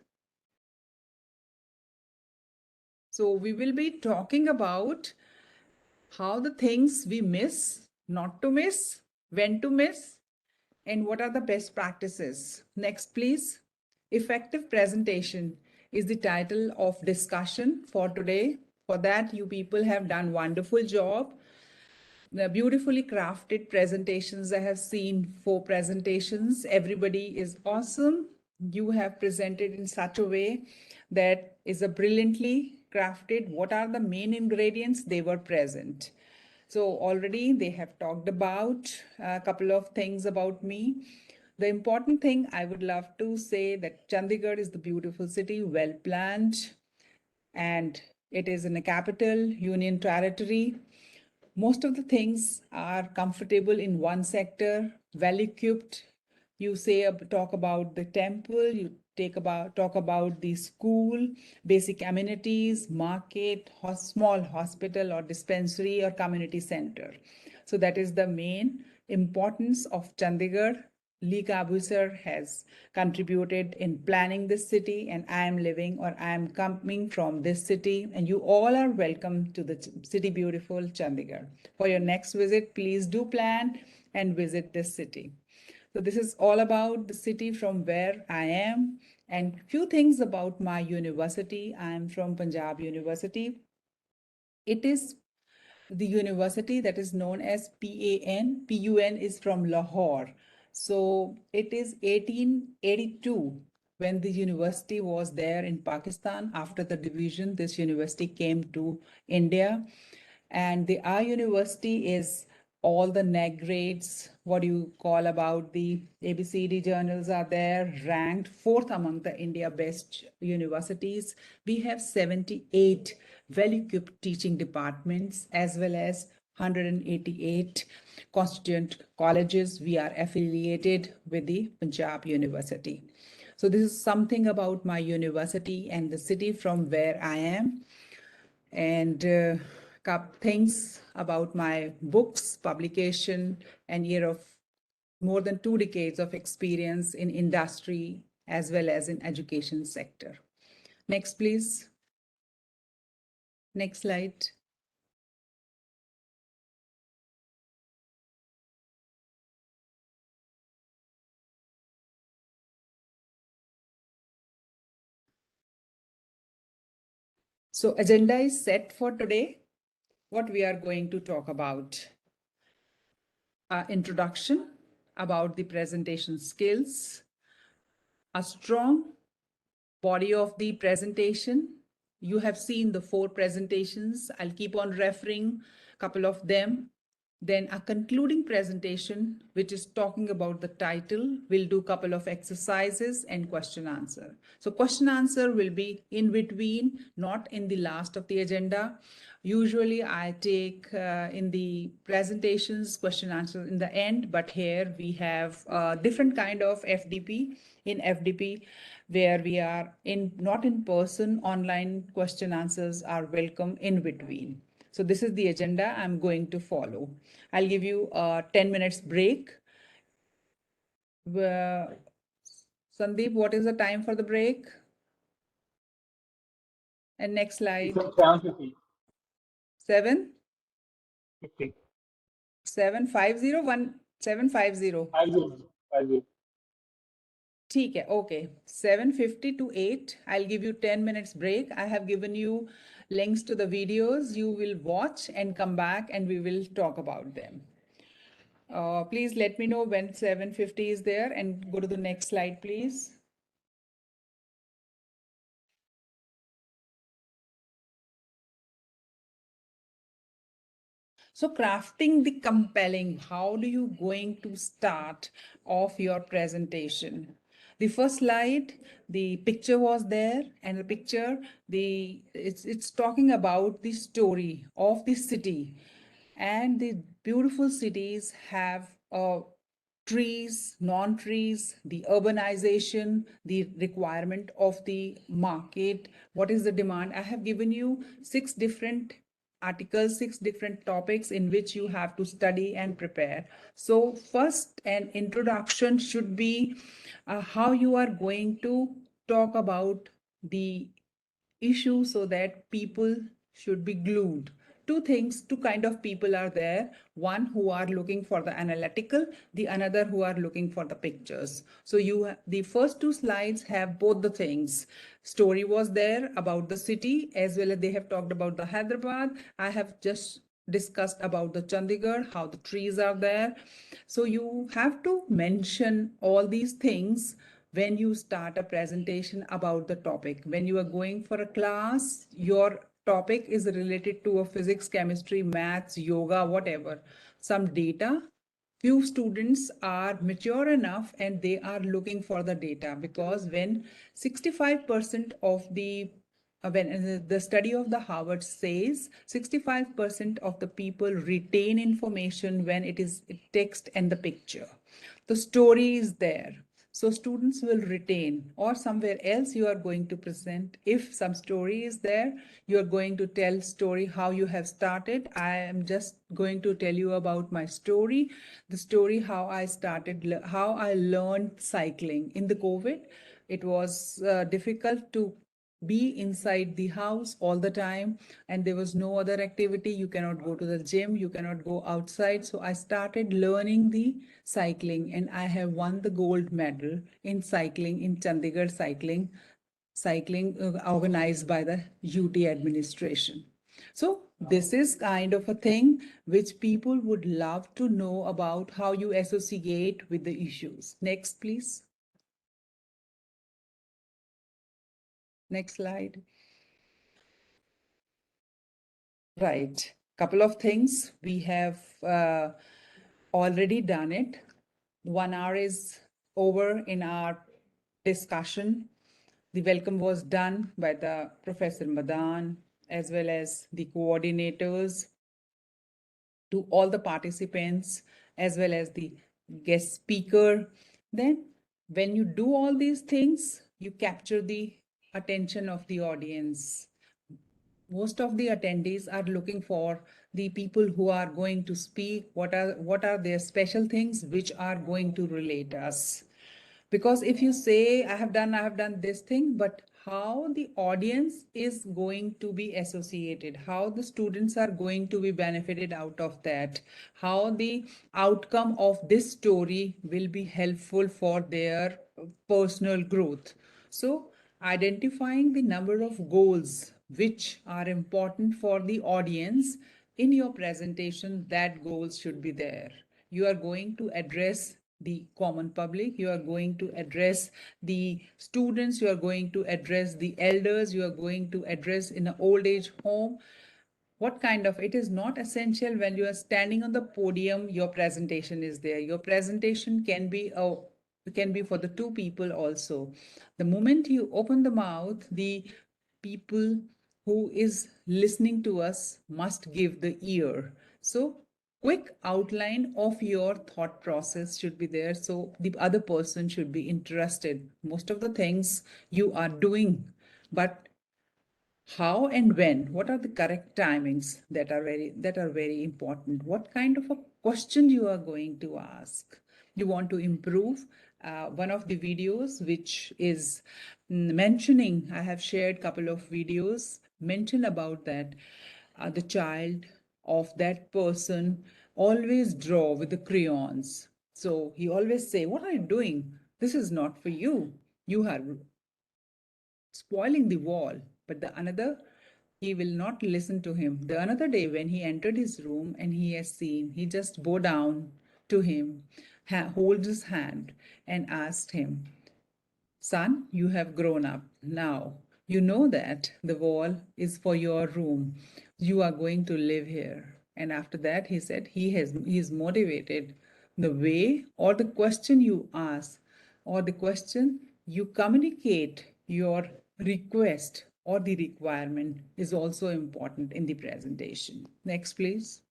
So we will be talking about how the things we miss, not to miss, when to miss, and what are the best practices. Next, please. Effective presentation is the title of discussion for today. For that, you people have done wonderful job. The beautifully crafted presentations. I have seen 4 presentations. Everybody is awesome. You have presented in such a way that is a brilliantly crafted. What are the main ingredients? They were present. So already they have talked about a couple of things about me. The important thing I would love to say that Chandigarh is the beautiful city, well planned, and it is in a capital, union territory. Most of the things are comfortable in one sector, well equipped. You say talk about the temple, you talk about the school, basic amenities, market, small hospital or dispensary or community center. So that is the main importance of Chandigarh. Lee Kabu sir has contributed in planning this city, and I am living or I am coming from this city, and you all are welcome to the city beautiful Chandigarh. For your next visit, please do plan and visit this city. So this is all about the city from where I am, and few things about my university. I am from Punjab University. It is the university that is known as PAN. PUN is from Lahore. So it is 1882 when the university was there in Pakistan. After the division, this university came to India. And our university is all the NEG grades, what do you call about the ABCD journals are there, ranked fourth among the India best universities. We have 78 well-equipped teaching departments as well as 188 constituent colleges. We are affiliated with the Punjab University. So this is something about my university and the city from where I am. And things about my books, publication, and year of more than 2 decades of experience in industry as well as in education sector. Next, please. Next slide. So agenda is set for today. What we are going to talk about. Introduction about the presentation skills, a strong body of the presentation. You have seen the 4 presentations. I'll keep on referring a couple of them. Then a concluding presentation, which is talking about the title. We'll do a couple of exercises and question answer. So question answer will be in between, not in the last of the agenda. Usually I take in the presentations question answer in the end, but here we have a different kind of FDP. In FDP, where we are not in person, online question answers are welcome in between. So this is the agenda I'm going to follow. I'll give you a 10 minutes break. Sandeep, what is the time for the break? And next slide. 7:50. 7? 50. 750 750. 50. ठीक है, okay. 7:50 to 8. I'll give you 10 minutes break. I have given you links to the videos. You will watch and come back and we will talk about them. Please let me know when 7:50 is there and go to the next slide, please. So crafting the compelling, how do you going to start off your presentation? The first slide, the picture was there, and the picture, it's talking about the story of the city. And the beautiful cities have trees, non-trees, the urbanization, the requirement of the market, what is the demand. I have given you 6 different articles, 6 different topics in which you have to study and prepare. So first, an introduction should be how you are going to talk about the issue so that people should be glued. 2 things, 2 kind of people are there. One who are looking for the analytical, the another who are looking for the pictures. So the first 2 slides have both the things. Story was there about the city, as well as they have talked about the Hyderabad. I have just discussed about the Chandigarh, how the trees are there. So you have to mention all these things when you start a presentation about the topic. When you are going for a class, your topic is related to a physics, chemistry, maths, yoga, whatever, some data. Few students are mature enough and they are looking for the data, because when 65% of when the study of the Harvard says 65% of the people retain information when it is text and the picture. The story is there. So students will retain, or somewhere else you are going to present. If some story is there, you are going to tell story how you have started. I am just going to tell you about my story. The story how I started, how I learned cycling. In the COVID, it was difficult to be inside the house all the time, and there was no other activity. You cannot go to the gym, you cannot go outside. So I started learning the cycling, and I have won the gold medal in cycling in Chandigarh cycling organized by the UT administration. So this is kind of a thing which people would love to know about, how you associate with the issues. Next, please. Next slide. Right. couple of things. We have already done it. 1 hour is over in our discussion. The welcome was done by the Professor Madan as well as the coordinators, to all the participants as well as the guest speaker. Then when you do all these things, you capture the attention of the audience. Most of the attendees are looking for the people who are going to speak, what are their special things which are going to relate us. Because if you say I have done this thing, but how the audience is going to be associated, how the students are going to be benefited out of that, how the outcome of this story will be helpful for their personal growth. So identifying the number of goals which are important for the audience in your presentation, that goals should be there. You are going to address the common public, you are going to address the students, you are going to address the elders, you are going to address in an old age home. What kind of, it is not essential when you are standing on the podium, your presentation is there. Your presentation can be for the two people also. The moment you open the mouth, the people who is listening to us must give the ear. So quick outline of your thought process should be there, so the other person should be interested. Most of the things you are doing, but how and when, what are the correct timings that are very important. What kind of a question you are going to ask, you want to improve. One of the videos which is mentioning, I have shared couple of videos mention about that. The child of that person always draw with the crayons, so he always say, what are you doing, this is not for you, you are spoiling the wall. But the another, he will not listen to him. The another day when he entered his room and he has seen, he just bow down to him, hold his hand and asked him, son, you have grown up now. You know that the wall is for your room. You are going to live here. And after that, he said he is motivated. The way or the question you ask or the question you communicate your request or the requirement is also important in the presentation. Next, please.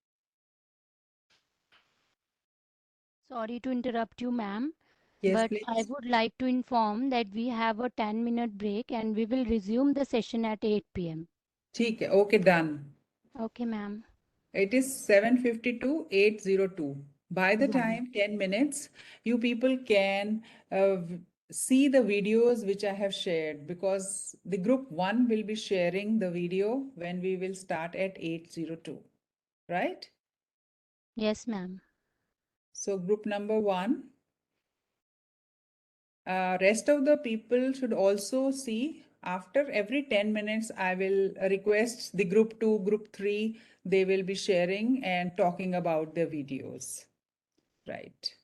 Sorry to interrupt you, ma'am, Yes, but I please. would like to inform that we have a 10-minute break and we will resume the session at 8 p.m. ठीक है, okay, done. Okay, ma'am. It is 7:52, 8:02. By the Yeah. time 10 minutes, you people can see the videos which I have shared, because the group 1 will be sharing the video when we will start at 8:02, right? Yes, ma'am. So group number 1, rest of the people should also see. After every 10 minutes, I will request the group 2, group 3, they will be sharing and talking about the videos. Right.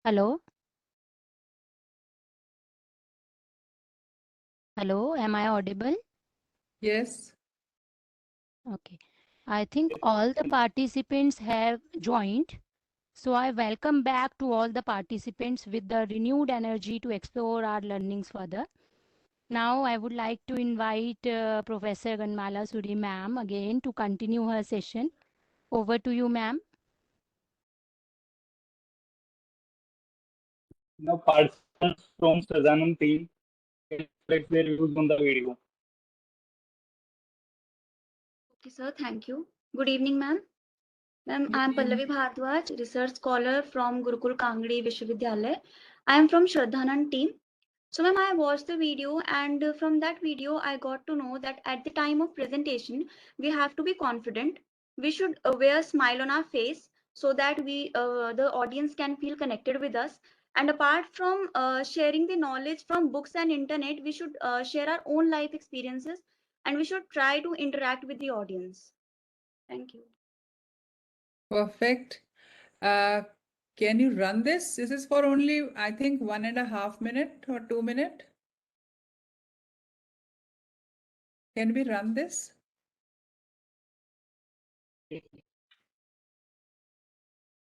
Hello? Hello, am I audible? Yes. Okay. I think all the participants have joined. So I welcome back to all the participants with the renewed energy to explore our learnings further. Now I would like to invite Professor Gunmala Suri ma'am again to continue her session. Over to you, ma'am. Now, participants from Sajanam team can express their views on the video. Okay, sir. Thank you. Good evening, ma'am. Ma'am, I am Good Pallavi evening. Bhardwaj, research scholar from Gurukul Kangdi Vishwavidyalaya. I am from Shraddhanan team. So, ma'am, I watched the video, and from that video, I got to know that at the time of presentation, we have to be confident. We should wear a smile on our face so that the audience can feel connected with us. And apart from sharing the knowledge from books and internet, we should share our own life experiences, and we should try to interact with the audience. Thank you. Perfect. Can you run this? This is for only, I think, 1.5 minute or 2 minute. Can we run this?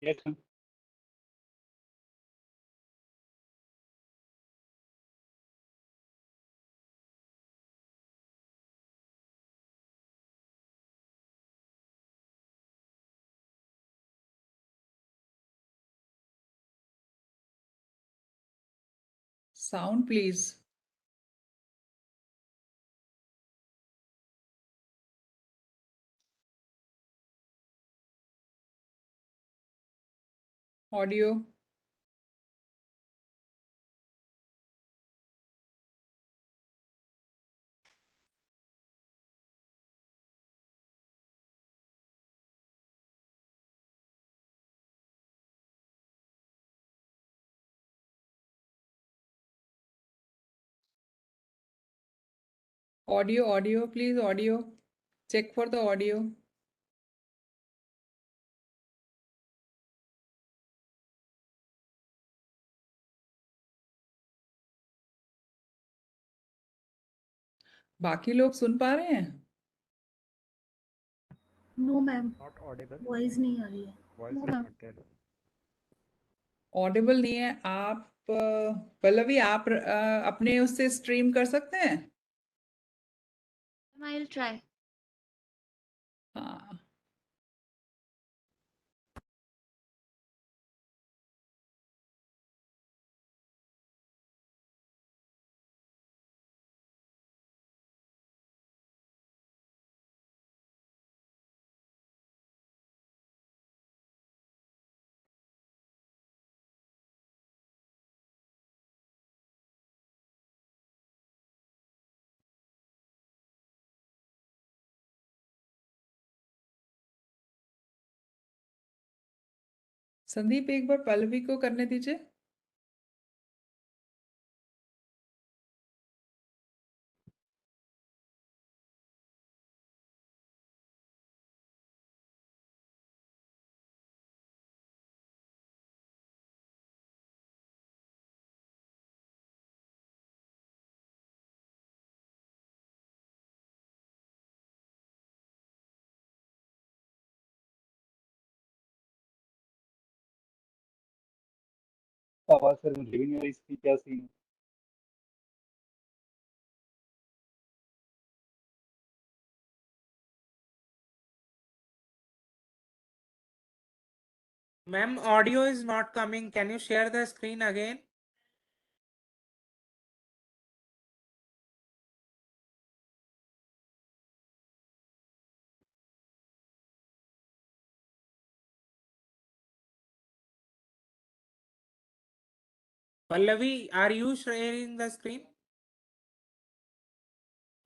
Yes, ma'am. Sound, please. Audio. Audio, please, audio. Check for the audio. बाकी लोग सुन पा रहे हैं? No ma'am, voice नहीं आ रही है। No, ma'am. Audible नहीं है। आप पल्लवी, आप अपने उससे स्ट्रीम कर सकते हैं? I'll try. हाँ। संदीप, एक बार पल्लवी को करने दीजिए। आवाज सर मुझे भी नहीं आ रही, इसकी क्या सीन है? Ma'am, audio is not coming. Can you share the screen again? Pallavi, are you sharing the screen?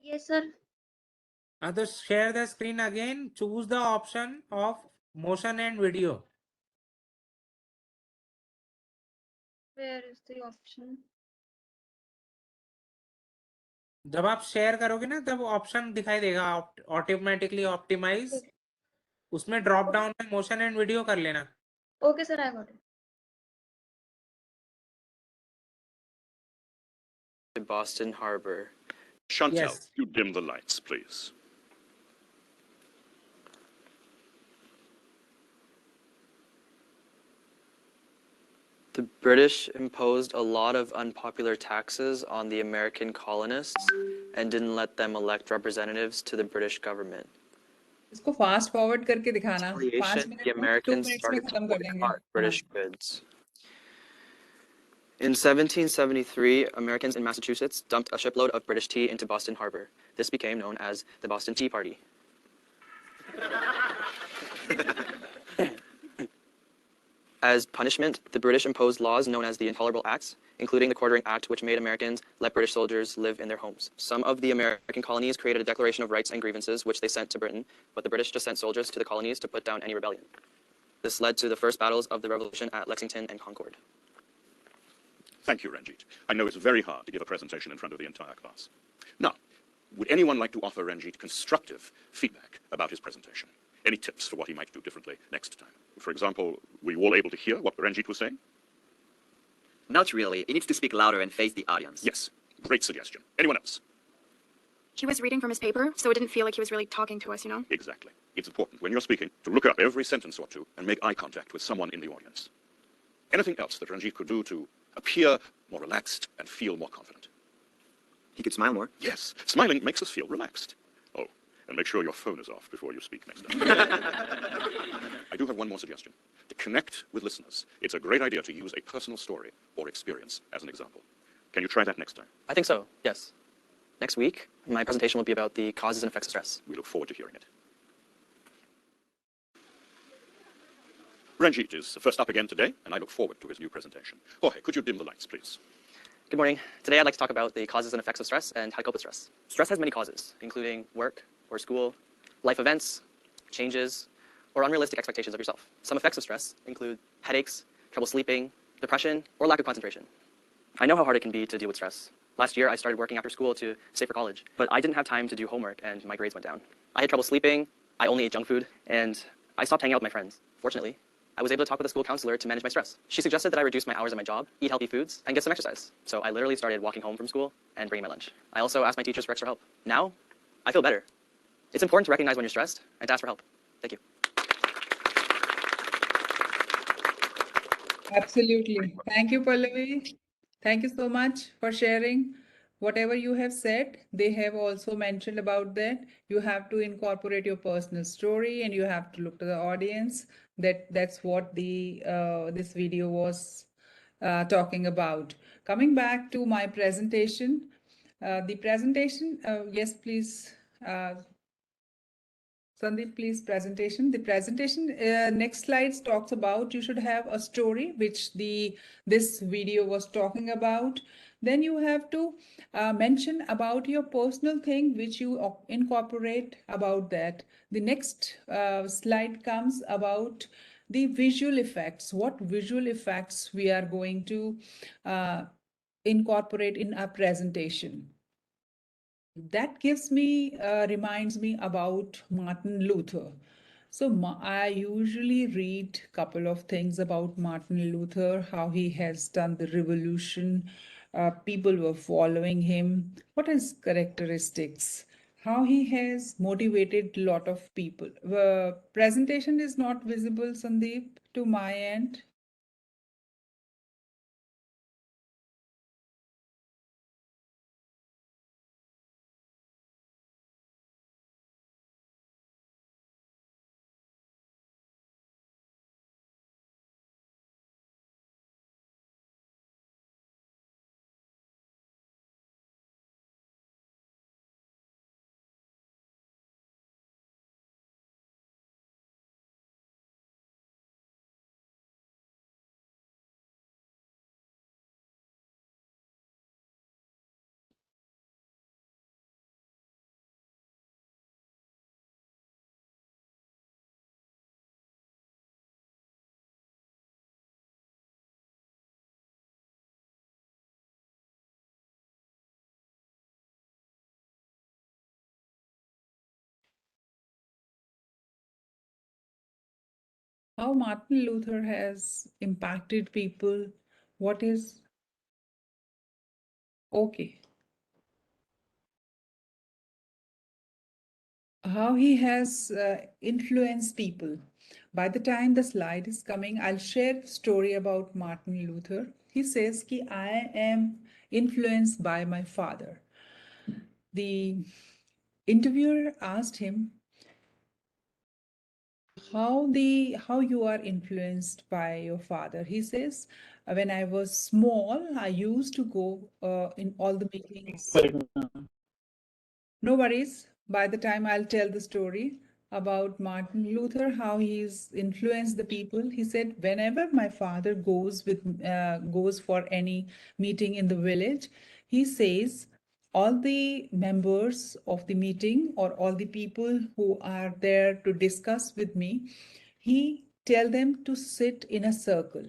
Yes, sir. Others, share the screen again. Choose the option of motion and video. Where is the option? जब आप share करोगे ना तब option दिखाई देगा automatically optimise, उसमें drop down में motion and video कर लेना। Okay, sir, I got it. Boston Harbor. Chantel, Yes. you dim the lights, please. The British imposed a lot of unpopular taxes on the American colonists and didn't let them elect representatives to the British government. इसको fast forward करके दिखाना 5 Retaliation, minute the में 2 Americans minutes में started to खत्म कर देंगे boycott British goods. In 1773, Americans in Massachusetts dumped a shipload of British tea into Boston Harbor. This became known as the Boston Tea Party. As punishment, the British imposed laws known as the Intolerable Acts, including the Quartering Act, which made Americans let British soldiers live in their homes. Some of the American colonies created a Declaration of Rights and Grievances, which they sent to Britain, but the British just sent soldiers to the colonies to put down any rebellion. This led to the first battles of the Revolution at Lexington and Concord. Thank you, Ranjit. I know it's very hard to give a presentation in front of the entire class. Now, would anyone like to offer Ranjit constructive feedback about his presentation? Any tips for what he might do differently next time? For example, were you all able to hear what Ranjit was saying? Not really. He needs to speak louder and face the audience. Yes, great suggestion. Anyone else? He was reading from his paper, so it didn't feel like he was really talking to us, you know? Exactly. It's important when you're speaking to look up every sentence or two and make eye contact with someone in the audience. Anything else that Ranjit could do to appear more relaxed and feel more confident? He could smile more. Yes, smiling makes us feel relaxed. Oh, and make sure your phone is off before you speak next time. I do have one more suggestion. To connect with listeners, it's a great idea to use a personal story or experience as an example. Can you try that next time? I think so, yes. Next week, my presentation will be about the causes and effects of stress. We look forward to hearing it. Ranjit is first up again today, and I look forward to his new presentation. Jorge, could you dim the lights, please? Good morning. Today I'd like to talk about the causes and effects of stress and how to cope with stress. Stress has many causes, including work or school, life events, changes, or unrealistic expectations of yourself. Some effects of stress include headaches, trouble sleeping, depression, or lack of concentration. I know how hard it can be to deal with stress. Last year I started working after school to save for college, but I didn't have time to do homework and my grades went down. I had trouble sleeping, I only ate junk food, and I stopped hanging out with my friends. Fortunately, I was able to talk with a school counselor to manage my stress. She suggested that I reduce my hours at my job, eat healthy foods, and get some exercise. So I literally started walking home from school and bringing my lunch. I also asked my teachers for extra help. Now, I feel better. It's important to recognize when you're stressed and to ask for help. Thank you. Absolutely. Thank you, Pallavi. Thank you so much for sharing. Whatever you have said, they have also mentioned about that. You have to incorporate your personal story and you have to look to the audience. That's what the this video was talking about. Coming back to my presentation, yes, please. Sandeep, please, presentation. The presentation, next slides talks about you should have a story, which this video was talking about. Then you have to mention about your personal thing, which you incorporate about that. The next slide comes about the visual effects. What visual effects we are going to incorporate in our presentation. That gives me, reminds me about Martin Luther. So I usually read a couple of things about Martin Luther, how he has done the revolution. People were following him. What his characteristics? How he has motivated a lot of people. The presentation is not visible, Sandeep, to my end. How Martin Luther has impacted people. What is okay? how he has influenced people. By the time the slide is coming, I'll share a story about Martin Luther. He says ki I am influenced by my father. The interviewer asked him how you are influenced by your father. He says, when I was small, I used to go in all the meetings. No worries. By the time I'll tell the story about Martin Luther, how he's influenced the people. He said, whenever my father goes for any meeting in the village, he says, all the members of the meeting or all the people who are there to discuss with me, he tell them to sit in a circle.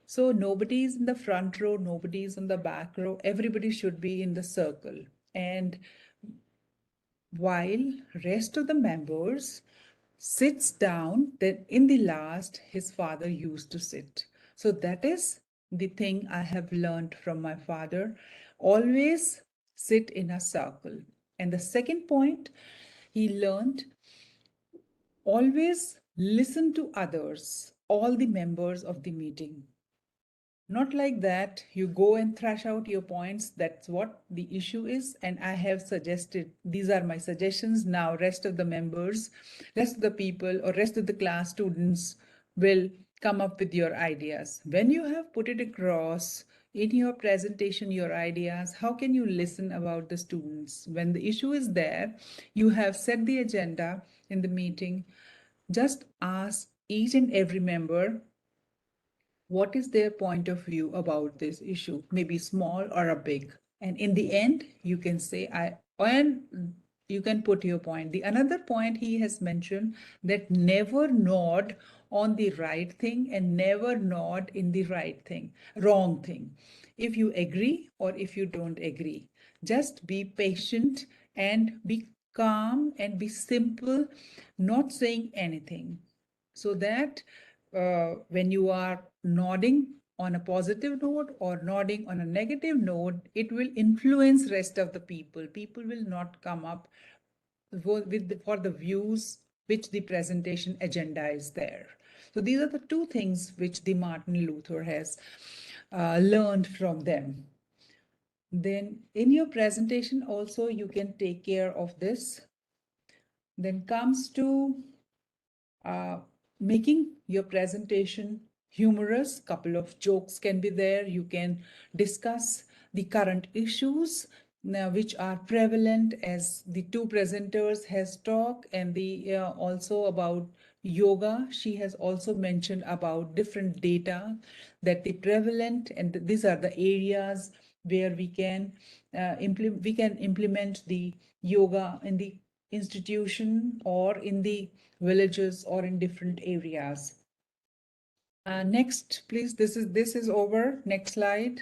So nobody is in the front row, nobody is in the back row, everybody should be in the circle. And while rest of the members sits down, then in the last his father used to sit. So that is the thing I have learned from my father. Always sit in a circle. And the second point he learned, always listen to others, all the members of the meeting. Not like that, you go and thrash out your points. That's what the issue is. And I have suggested, these are my suggestions. Now, rest of the members, rest of the people or rest of the class students will come up with your ideas. When you have put it across in your presentation, your ideas, how can you listen about the students? When the issue is there, you have set the agenda in the meeting. Just ask each and every member what is their point of view about this issue, maybe small or a big. And in the end, you can say, and you can put your point. The another point he has mentioned that never nod on the right thing and never nod in the wrong thing. If you agree or if you don't agree, just be patient and be calm and be simple, not saying anything. So that when you are nodding on a positive note or nodding on a negative note, it will influence rest of the people. People will not come up for the views which the presentation agenda is there. So these are the two things which the Martin Luther has learned from them. Then in your presentation also you can take care of this. Then comes to making your presentation humorous. Couple of jokes can be there. You can discuss the current issues which are prevalent, as the two presenters has talked, and the also about yoga. She has also mentioned about different data that the prevalent, and these are the areas where we can implement the yoga in the institution or in the villages or in different areas. Next, please. This is over. Next slide.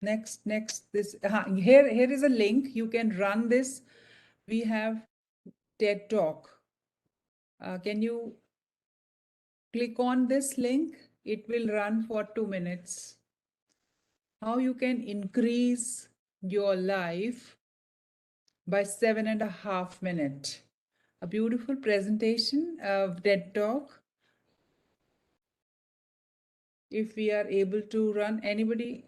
Next. This here is a link. You can run this. We have TED Talk. Can you click on this link? It will run for 2 minutes. How you can increase your life by 7.5 minutes. A beautiful presentation of TED Talk. If we are able to run, anybody?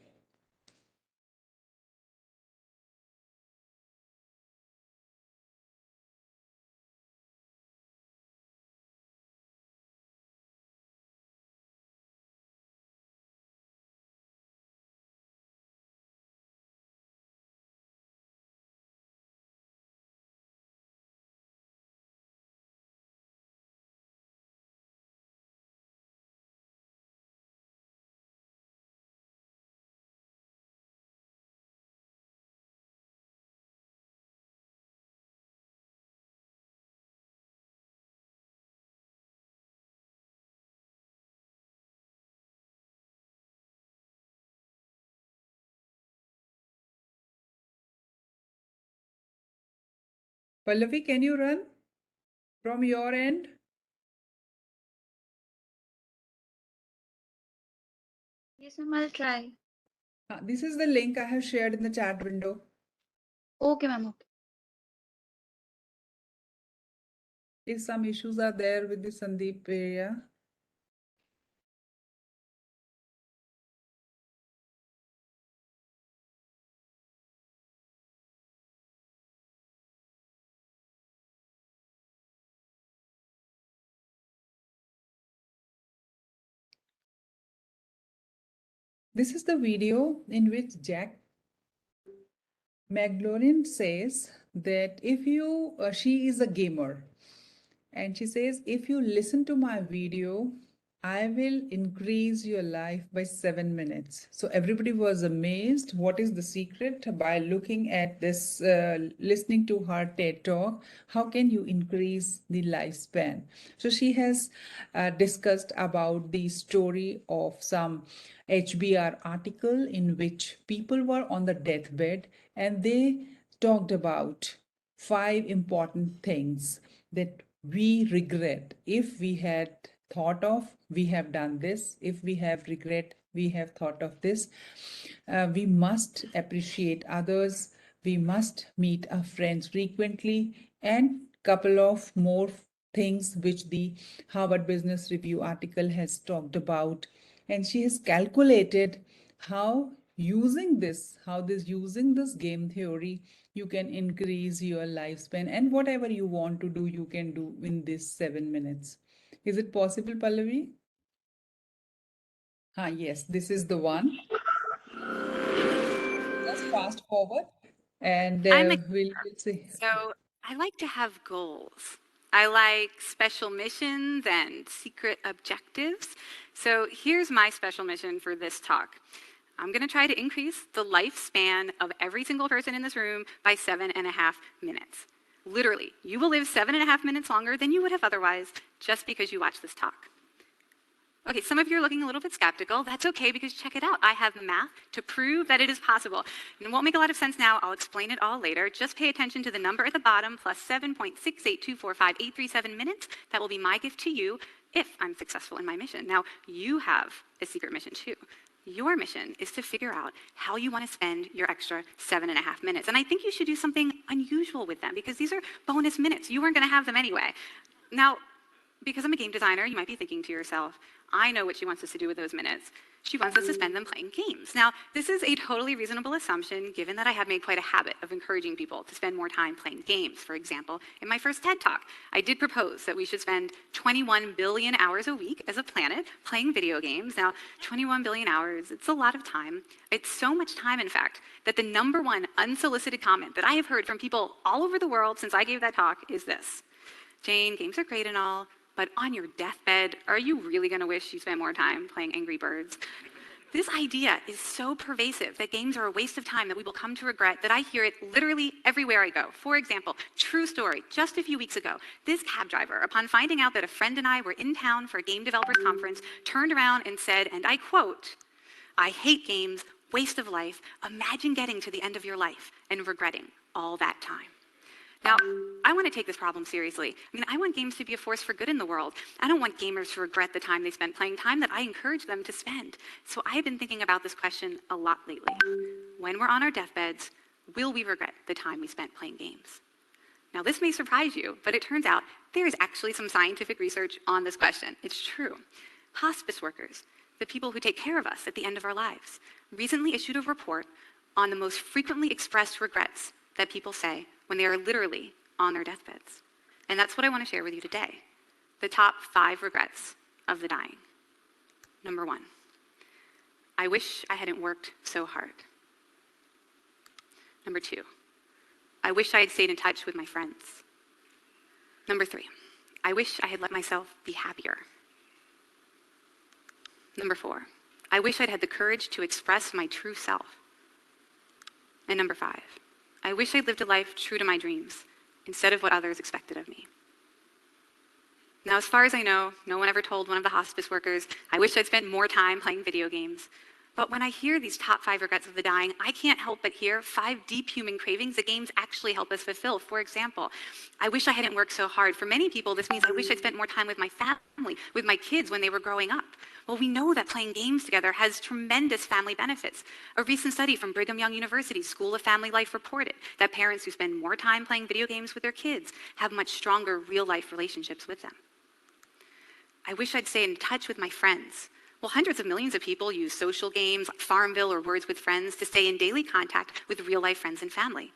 Pallavi, can you run from your end? Yes, ma'am, I'll try. This is the link I have shared in the chat window. Okay, ma'am. Okay. If some issues are there with the Sandeep area. This is the video in which Jack Magdalene says that if you, she is a gamer, and she says, if you listen to my video, I will increase your life by 7 minutes. So everybody was amazed. What is the secret? By looking at this, listening to her TED talk, how can you increase the lifespan? So she has discussed about the story of some HBR article in which people were on the deathbed and they talked about 5 important things that we regret. If we had thought of, we have done this. If we have regret, we have thought of this. We must appreciate others. We must meet our friends frequently, and couple of more things which the Harvard Business Review article has talked about. And she has calculated how using this game theory, you can increase your lifespan, and whatever you want to do, you can do in this 7 minutes. Is it possible, Pallavi? Yes, this is the one. Just fast forward and we'll see. So I like to have goals. I like special missions and secret objectives. So here's my special mission for this talk. I'm going to try to increase the lifespan of every single person in this room by 7.5 minutes. Literally, you will live 7.5 minutes longer than you would have otherwise just because you watched this talk. Okay, some of you are looking a little bit skeptical. That's okay, because check it out. I have math to prove that it is possible. And it won't make a lot of sense now. I'll explain it all later. Just pay attention to the number at the bottom, plus 7.68245,837 minutes. That will be my gift to you if I'm successful in my mission. Now, you have a secret mission too. Your mission is to figure out how you want to spend your extra 7.5 minutes. And I think you should do something unusual with them, because these are bonus minutes. You weren't going to have them anyway. Now, because I'm a game designer, you might be thinking to yourself, I know what she wants us to do with those minutes. She wants us to spend them playing games. Now, this is a totally reasonable assumption, given that I have made quite a habit of encouraging people to spend more time playing games. For example, in my first TED Talk, I did propose that we should spend 21 billion hours a week as a planet playing video games. Now, 21 billion hours, it's a lot of time. It's so much time, in fact, that the #1 unsolicited comment that I have heard from people all over the world since I gave that talk is this: Jane, games are great and all, but on your deathbed, are you really going to wish you spent more time playing Angry Birds? This idea is so pervasive that games are a waste of time that we will come to regret that I hear it literally everywhere I go. For example, true story, just a few weeks ago, this cab driver, upon finding out that a friend and I were in town for a game developers conference, turned around and said, and I quote, "I hate games, waste of life. Imagine getting to the end of your life and regretting all that time." Now, I want to take this problem seriously. I want games to be a force for good in the world. I don't want gamers to regret the time they spent playing, time that I encourage them to spend. So I've been thinking about this question a lot lately. When we're on our deathbeds, will we regret the time we spent playing games? Now, this may surprise you, but it turns out there is actually some scientific research on this question. It's true. Hospice workers, the people who take care of us at the end of our lives, recently issued a report on the most frequently expressed regrets that people say when they are literally on their deathbeds. And that's what I want to share with you today. The top 5 regrets of the dying. Number 1, I wish I hadn't worked so hard. Number 2, I wish I had stayed in touch with my friends. Number 3, I wish I had let myself be happier. Number 4, I wish I'd had the courage to express my true self. And number 5, I wish I'd lived a life true to my dreams instead of what others expected of me. Now, as far as I know, no one ever told one of the hospice workers, I wish I'd spent more time playing video games. But when I hear these top 5 regrets of the dying, I can't help but hear 5 deep human cravings that games actually help us fulfill. For example, I wish I hadn't worked so hard. For many people, this means I wish I'd spent more time with my family, with my kids when they were growing up. Well, we know that playing games together has tremendous family benefits. A recent study from Brigham Young University's School of Family Life reported that parents who spend more time playing video games with their kids have much stronger real-life relationships with them. I wish I'd stay in touch with my friends. Well, hundreds of millions of people use social games, Farmville, or Words with Friends to stay in daily contact with real-life friends and family.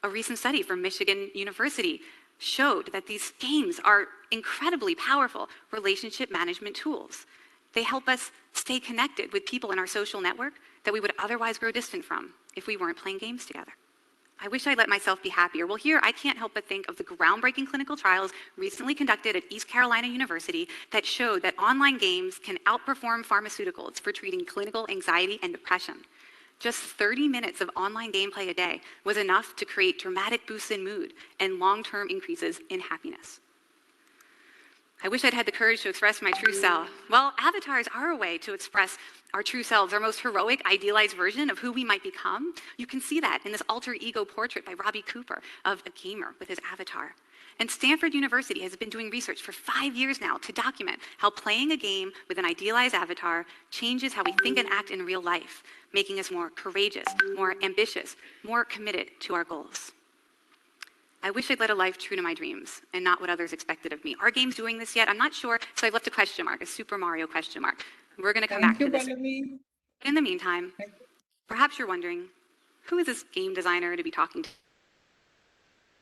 A recent study from Michigan University showed that these games are incredibly powerful relationship management tools. They help us stay connected with people in our social network that we would otherwise grow distant from if we weren't playing games together. I wish I'd let myself be happier. Well, here I can't help but think of the groundbreaking clinical trials recently conducted at East Carolina University that showed that online games can outperform pharmaceuticals for treating clinical anxiety and depression. Just 30 minutes of online gameplay a day was enough to create dramatic boosts in mood and long-term increases in happiness. I wish I'd had the courage to express my true self. Well, avatars are a way to express our true selves, our most heroic, idealized version of who we might become. You can see that in this alter ego portrait by Robbie Cooper of a gamer with his avatar. And Stanford University has been doing research for 5 years now to document how playing a game with an idealized avatar changes how we think and act in real life, making us more courageous, more ambitious, more committed to our goals. I wish I'd led a life true to my dreams and not what others expected of me. Are games doing this yet? I'm not sure, so I've left a question mark, a Super Mario question mark. We're going to come back to this. Pallavi. In the meantime, perhaps you're wondering, who is this game designer to be talking to?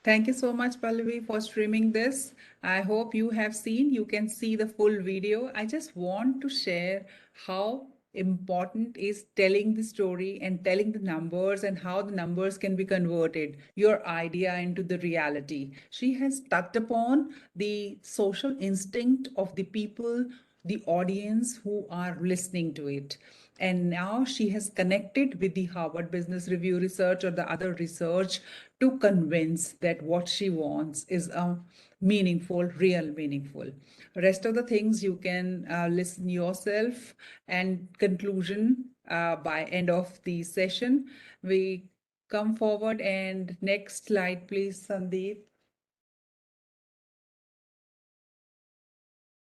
Thank you so much, Pallavi, for streaming this. I hope you have seen, you can see the full video. I just want to share how important is telling the story and telling the numbers and how the numbers can be converted, your idea into the reality. She has touched upon the social instinct of the people, the audience who are listening to it. And now she has connected with the Harvard Business Review research or the other research to convince that what she wants is a meaningful, real meaningful. Rest of the things you can listen yourself, and conclusion by end of the session. We come forward, and next slide, please, Sandeep.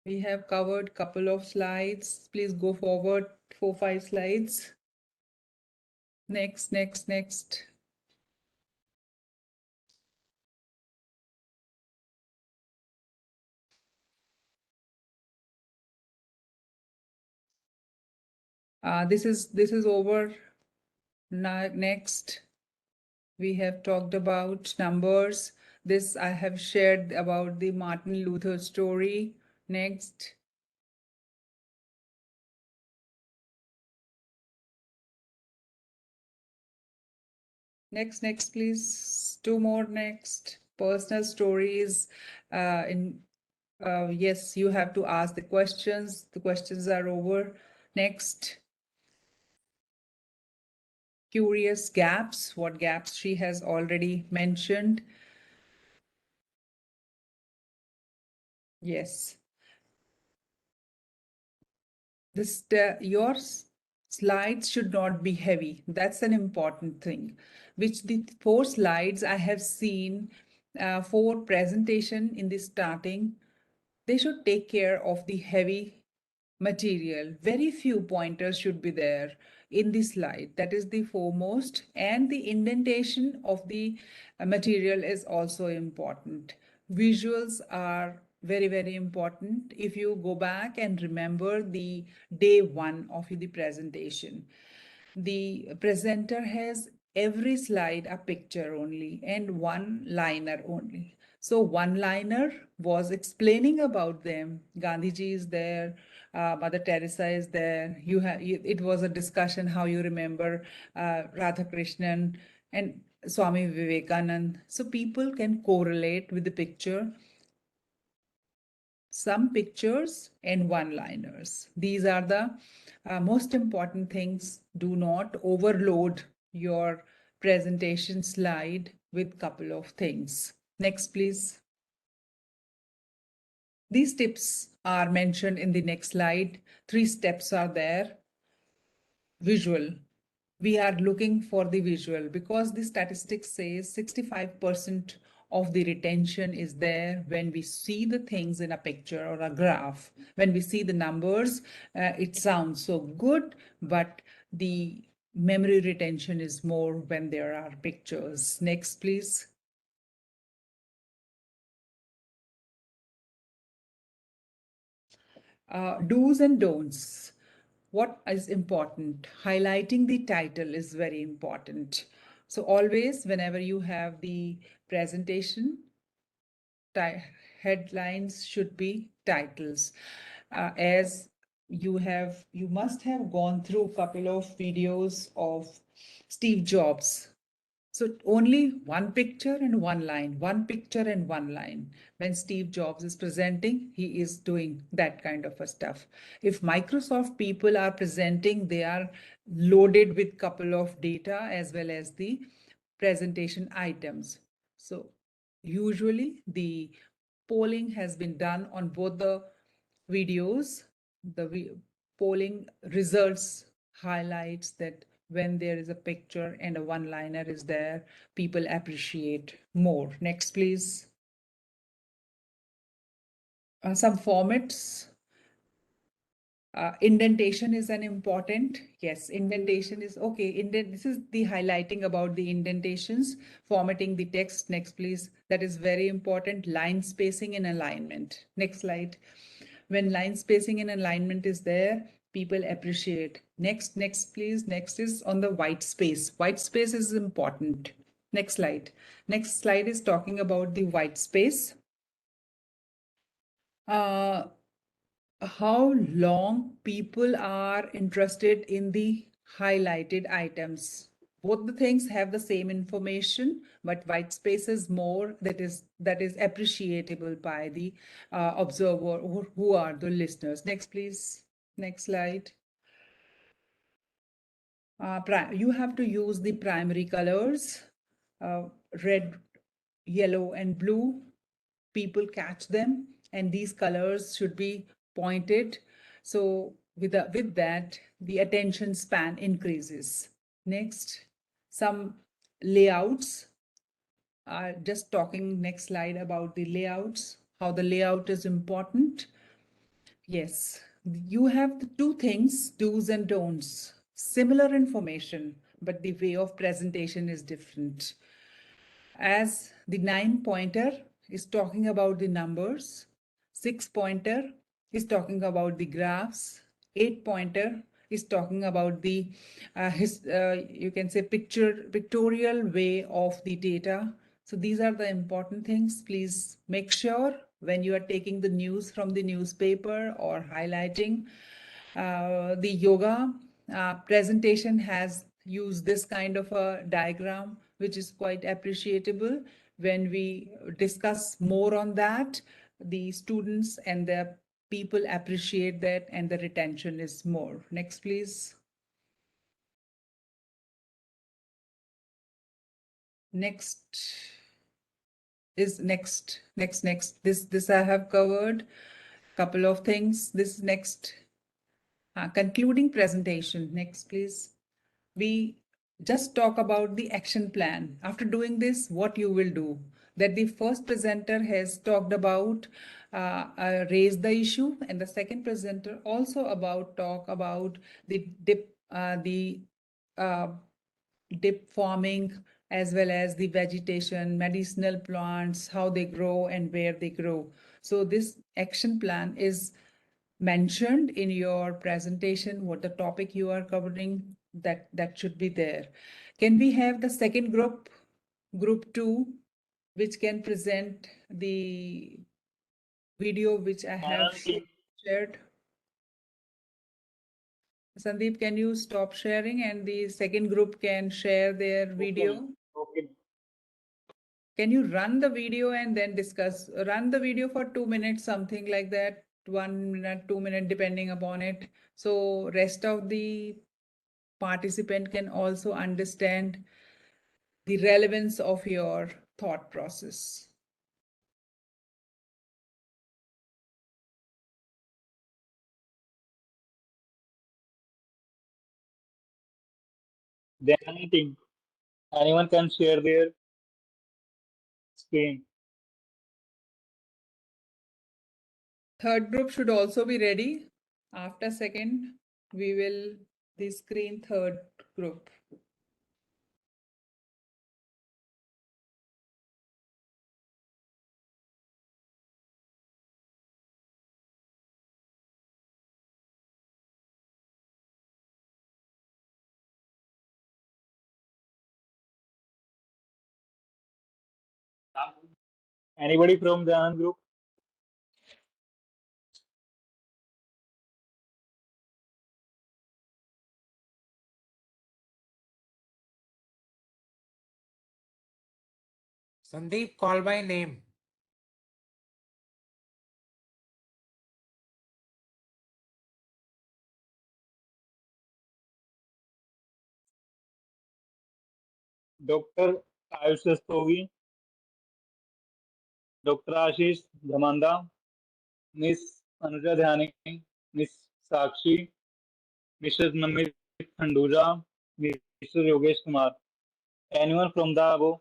We have covered couple of slides. Please go forward 4-5 slides. Next. This is over. Now, next, we have talked about numbers. This I have shared about the Martin Luther story. Next. Next, please. 2 more next. Personal stories. Yes, you have to ask the questions. The questions are over. Next. Curious gaps. What gaps she has already mentioned. Yes. Your slides should not be heavy. That's an important thing. Which the 4 slides I have seen for presentation in the starting, they should take care of the heavy material. Very few pointers should be there in the slide. That is the foremost, and the indentation of the material is also important. Visuals are very, very important. If you go back and remember the day 1 of the presentation, the presenter has every slide a picture only and one liner only. So one liner was explaining about them. Gandhiji is there, Mother Teresa is there. It was a discussion how you remember Radhakrishnan and Swami Vivekanand. So people can correlate with the picture. Some pictures and one-liners. These are the most important things. Do not overload your presentation slide with couple of things. Next, please. These tips are mentioned in the next slide. 3 steps are there. visual. We are looking for the visual because the statistics says 65% of the retention is there when we see the things in a picture or a graph. When we see the numbers, it sounds so good, but the memory retention is more when there are pictures. Next, please. Do's and don'ts. What is important? Highlighting the title is very important. So always, whenever you have the presentation, headlines should be titles. As you must have gone through a couple of videos of Steve Jobs. So only one picture and one line, one picture and one line. When Steve Jobs is presenting, he is doing that kind of a stuff. If Microsoft people are presenting, they are loaded with couple of data as well as the presentation items. So usually the polling has been done on both the videos. The polling results highlights that when there is a picture and a one-liner is there, people appreciate more. Next, please. Some formats. Indentation is an important, yes, indentation is okay. This is the highlighting about the indentations, formatting the text. Next, please. That is very important. Line spacing and alignment. Next slide. When line spacing and alignment is there, people appreciate. Next, please. Next is on the white space. White space is important. Next slide. Next slide is talking about the white space. How long people are interested in the highlighted items. Both the things have the same information, but white space is more that is appreciable by the observer or who are the listeners. Next, please. Next slide. You have to use the primary colors, red, yellow, and blue. People catch them, and these colors should be pointed. So with that, the attention span increases. Next, some layouts. Just talking next slide about the layouts, how the layout is important. Yes, you have the two things, do's and don'ts. Similar information, but the way of presentation is different. As the 9-pointer is talking about the numbers, 6-pointer is talking about the graphs, 8-pointer is talking about the you can say pictorial way of the data. So these are the important things. Please make sure when you are taking the news from the newspaper or highlighting the yoga presentation has used this kind of a diagram, which is quite appreciable. When we discuss more on that, the students and the people appreciate that and the retention is more. Next, please. Next. This I have covered. Couple of things. This next. Concluding presentation. Next, please. We just talk about the action plan. After doing this, what you will do. That the first presenter has talked about raise the issue, and the second presenter also talk about the dip farming as well as the vegetation, medicinal plants, how they grow and where they grow. So this action plan is mentioned in your presentation, what the topic you are covering, that should be there. Can we have the second group 2, which can present the video which I have shared? Sandeep, can you stop sharing and the second group can share their video? Okay. Can you run the video and then discuss? Run the video for 2 minutes, something like that, 1 minute, 2 minutes, depending upon it. So rest of the participant can also understand the relevance of your thought process. Then team. Anyone can share their screen. Third group should also be ready. After second, we will the screen third group. Anybody from the Anand group? Sandeep, call by name. Dr. Ayush Rastogi, Dr. Ashish Dhamanda, Miss Anuja Dhyani, Miss Sakshi, Mr. Namit Khanduja, Mr. Yogesh Kumar. Anyone from the above?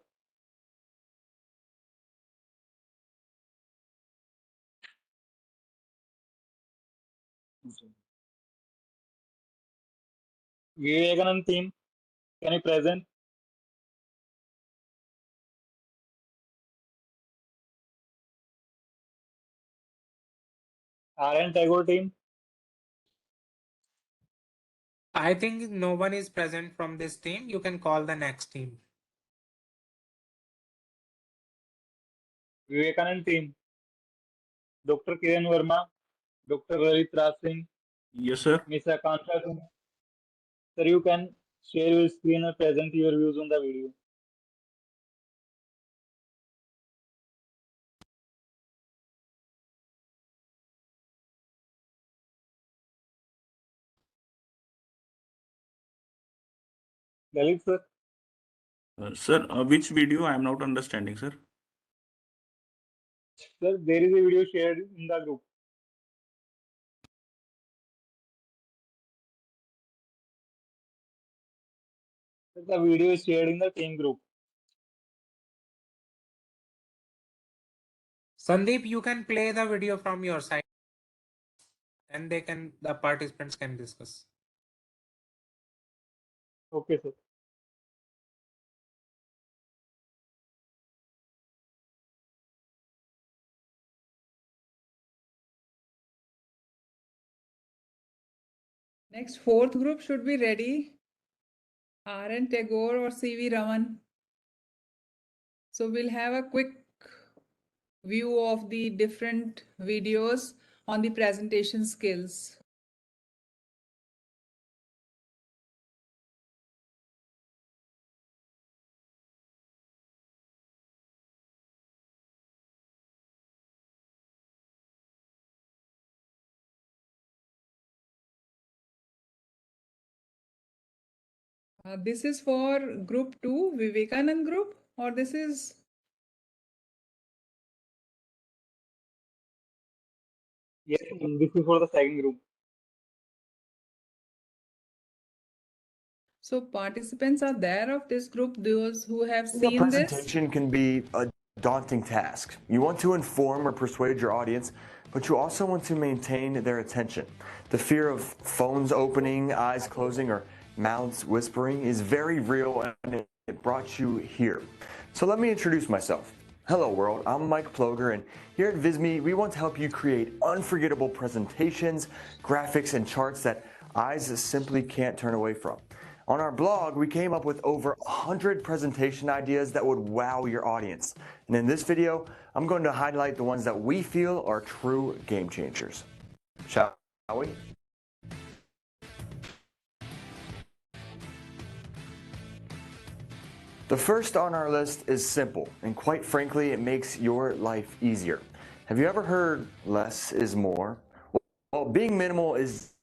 Vivekanand team, can you present? RN Tagore team, I think no one is present from this team. You can call the next team. Vivekanand team, Dr. Kiran Verma, Dr. Lalit Raj Singh, Yes, sir. Miss Akansha Singh. Sir, you can share your screen and present your views on the video. Lalit sir, Sir, which video? I am not understanding, sir. sir, there is a video shared in the group. Sir, the video is shared in the team group. Sandeep, you can play the video from your side and the participants can discuss. Okay, sir. Next, fourth group should be ready. RN Tagore or CV Raman. So we'll have a quick view of the different videos on the presentation skills. This is for group 2, Vivekanand group, or this is? Yes, this is for the second group. So participants are there of this group, those who have Your seen this? presentation can be a daunting task. You want to inform or persuade your audience, but you also want to maintain their attention. The fear of phones opening, eyes closing, or mouths whispering is very real, and it brought you here. So let me introduce myself. Hello world, I'm Mike Ploger, and here at Visme, we want to help you create unforgettable presentations, graphics, and charts that eyes simply can't turn away from. On our blog, we came up with over 100 presentation ideas that would wow your audience. And in this video, I'm going to highlight the ones that we feel are true game changers. Shall we? The first on our list is simple, and quite frankly, it makes your life easier. Have you ever heard less is more? Well, being minimal is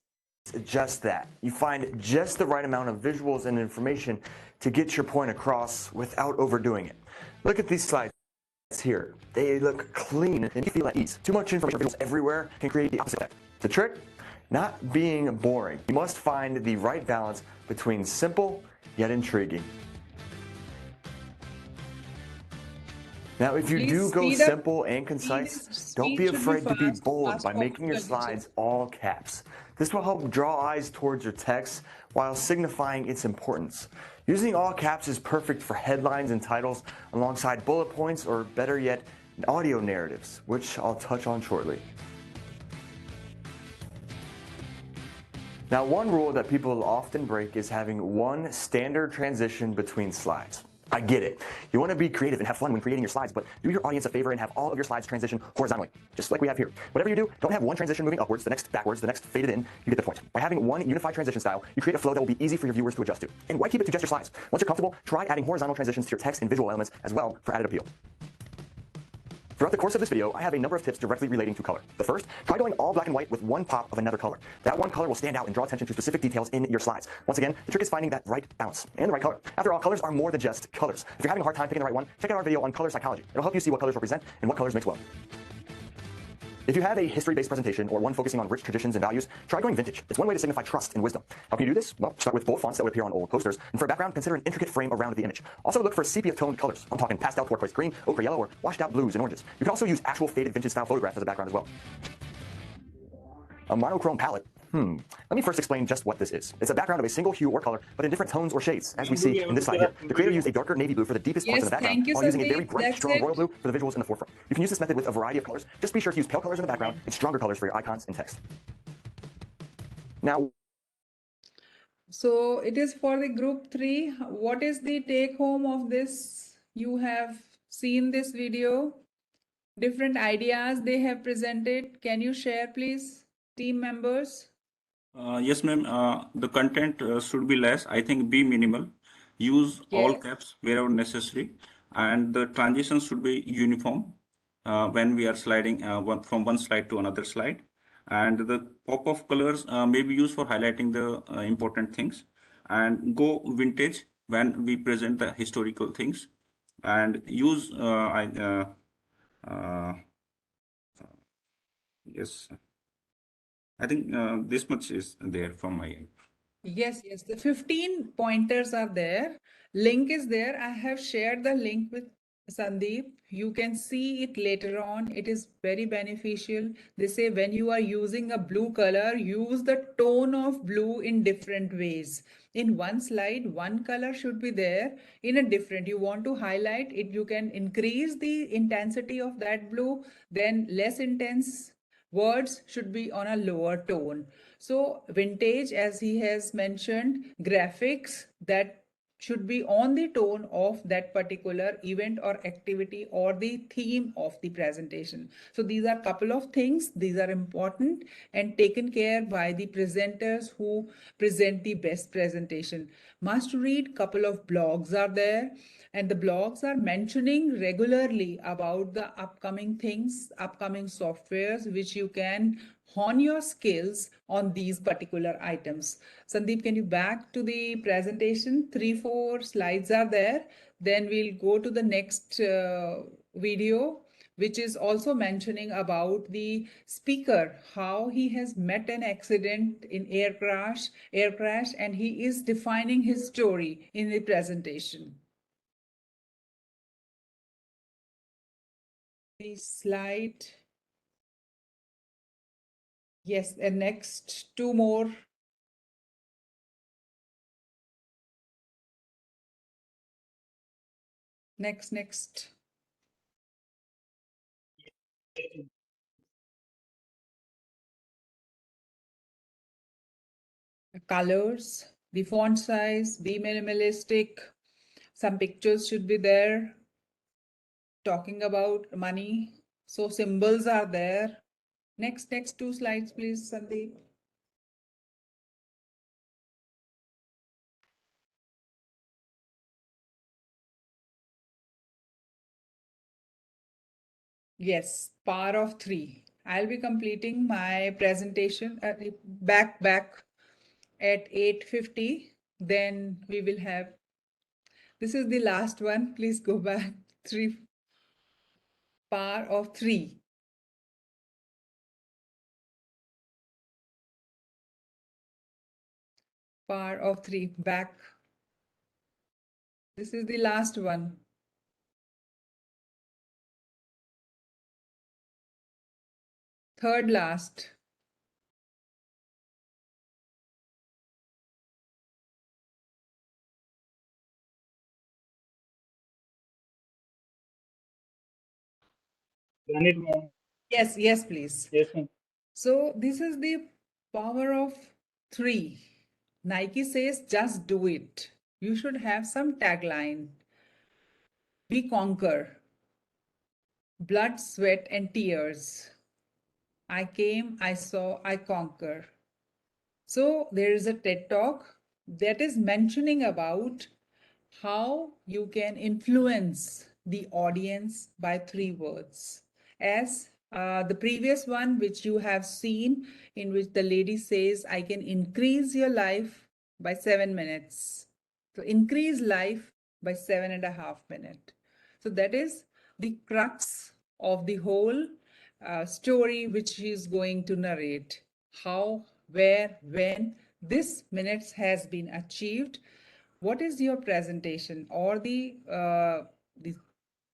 just that. You find just the right amount of visuals and information to get your point across without overdoing it. Look at these slides here. They look clean and you feel at ease. Too much information everywhere can create the opposite effect. The trick? Not being boring. You must find the right balance between simple yet intriguing. Now, if you Please do go speed up. simple and concise, don't be afraid to be bold by making your slides all caps. This will help draw eyes towards your text while signifying its importance. Using all caps is perfect for headlines and titles alongside bullet points, or better yet, audio narratives, which I'll touch on shortly. Now, one rule that people often break is having one standard transition between slides. I get it. You want to be creative and have fun when creating your slides, but do your audience a favor and have all of your slides transition horizontally, just like we have here. Whatever you do, don't have one transition moving upwards, the next backwards, the next faded in. You get the point. By having one unified transition style, you create a flow that will be easy for your viewers to adjust to. And why keep it to just your slides? Once you're comfortable, try adding horizontal transitions to your text and visual elements as well for added appeal. Throughout the course of this video, I have a number of tips directly relating to color. The first, try going all black and white with one pop of another color. That one color will stand out and draw attention to specific details in your slides. Once again, the trick is finding that right balance and the right color. After all, colors are more than just colors. If you're having a hard time picking the right one, check out our video on color psychology. It'll help you see what colors represent and what colors mix well. If you have a history-based presentation or one focusing on rich traditions and values, try going vintage. It's one way to signify trust and wisdom. How can you do this? Well, start with bold fonts that would appear on old posters, and for a background, consider an intricate frame around the image. Also look for sepia-toned colors. I'm talking pastel turquoise green, ochre yellow, or washed-out blues and oranges. You can also use actual faded vintage-style photographs as a background as well. A monochrome palette. Let me first explain just what this is. It's a background of a single hue or color, but in different tones or shades, as we see in this slide here. The creator used a darker navy blue for the deepest parts of the background, while using a very bright, strong royal blue for the visuals in the forefront. You can use this method with a variety of colors. Just be sure to use pale colors in the background and stronger colors for your icons and text. Now, So it is for the group 3. What is the take home of this? You have seen this video, different ideas they have presented. Can you share, please, team members? Yes, ma'am. The content should be less. I think be minimal. Use all caps wherever necessary, and the transitions should be uniform when we are sliding from one slide to another slide. And the pop of colors may be used for highlighting the important things. And go vintage when we present the historical things. And use yes. I think this much is there from my end. Yes, the 15 pointers are there. Link is there. I have shared the link with Sandeep. You can see it later on. It is very beneficial. They say when you are using a blue color, use the tone of blue in different ways. In one slide, one color should be there. In a different, you want to highlight it, you can increase the intensity of that blue, then less intense words should be on a lower tone. So vintage, as he has mentioned, graphics that should be on the tone of that particular event or activity or the theme of the presentation. So these are a couple of things. These are important and taken care by the presenters who present the best presentation. Must read, couple of blogs are there. And the blogs are mentioning regularly about the upcoming things, upcoming softwares, which you can hone your skills on these particular items. Sandeep, can you back to the presentation? 3-4 slides are there. Then we'll go to the next video, which is also mentioning about the speaker, how he has met an accident in air crash, and he is defining his story in the presentation. The slide. Yes, and next 2 more. Next. The colors, the font size, be minimalistic. Some pictures should be there. Talking about money. So symbols are there. Next 2 slides, please, Sandeep. Yes, power of 3. I'll be completing my presentation back at 8:50. Then we will have, this is the last one. Please go back. 3. Power of 3. Power of 3. Back. This is the last one. Third last. Run it, ma'am. Yes, yes, please. Yes, ma'am. So this is the power of 3. Nike says, just do it. You should have some tagline. We conquer. Blood, sweat, and tears. I came, I saw, I conquer. So there is a TED Talk that is mentioning about how you can influence the audience by 3 words. As the previous one, which you have seen, in which the lady says, I can increase your life by 7 minutes. So increase life by 7.5 minutes. So that is the crux of the whole story which he is going to narrate. How, where, when this minutes has been achieved. What is your presentation or the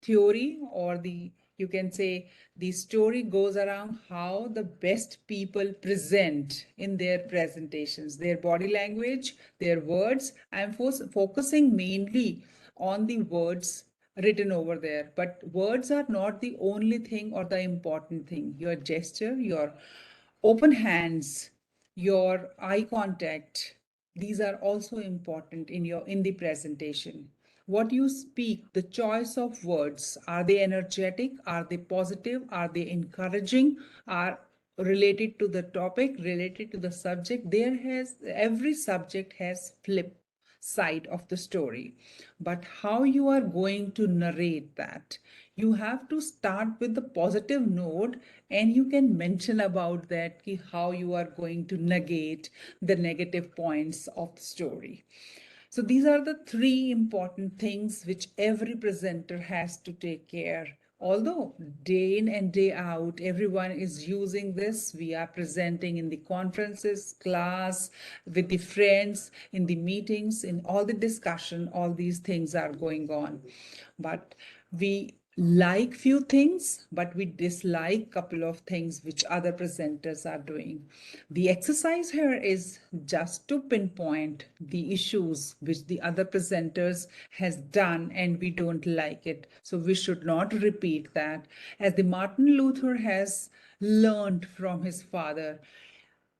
theory, or the, you can say, the story goes around how the best people present in their presentations, their body language, their words. I'm focusing mainly on the words written over there, but words are not the only thing or the important thing. Your gesture, your open hands, your eye contact, these are also important in the presentation. What you speak, the choice of words, are they energetic, are they positive, are they encouraging, are related to the topic, related to the subject? Every subject has flip side of the story, but how you are going to narrate that, you have to start with the positive note, and you can mention about that, how you are going to negate the negative points of the story. So these are the 3 important things which every presenter has to take care. Although day in and day out, everyone is using this. We are presenting in the conferences, class, with the friends, in the meetings, in all the discussion, all these things are going on. But we like few things, but we dislike couple of things which other presenters are doing. The exercise here is just to pinpoint the issues which the other presenters has done and we don't like it. So we should not repeat that. As the Martin Luther has learned from his father,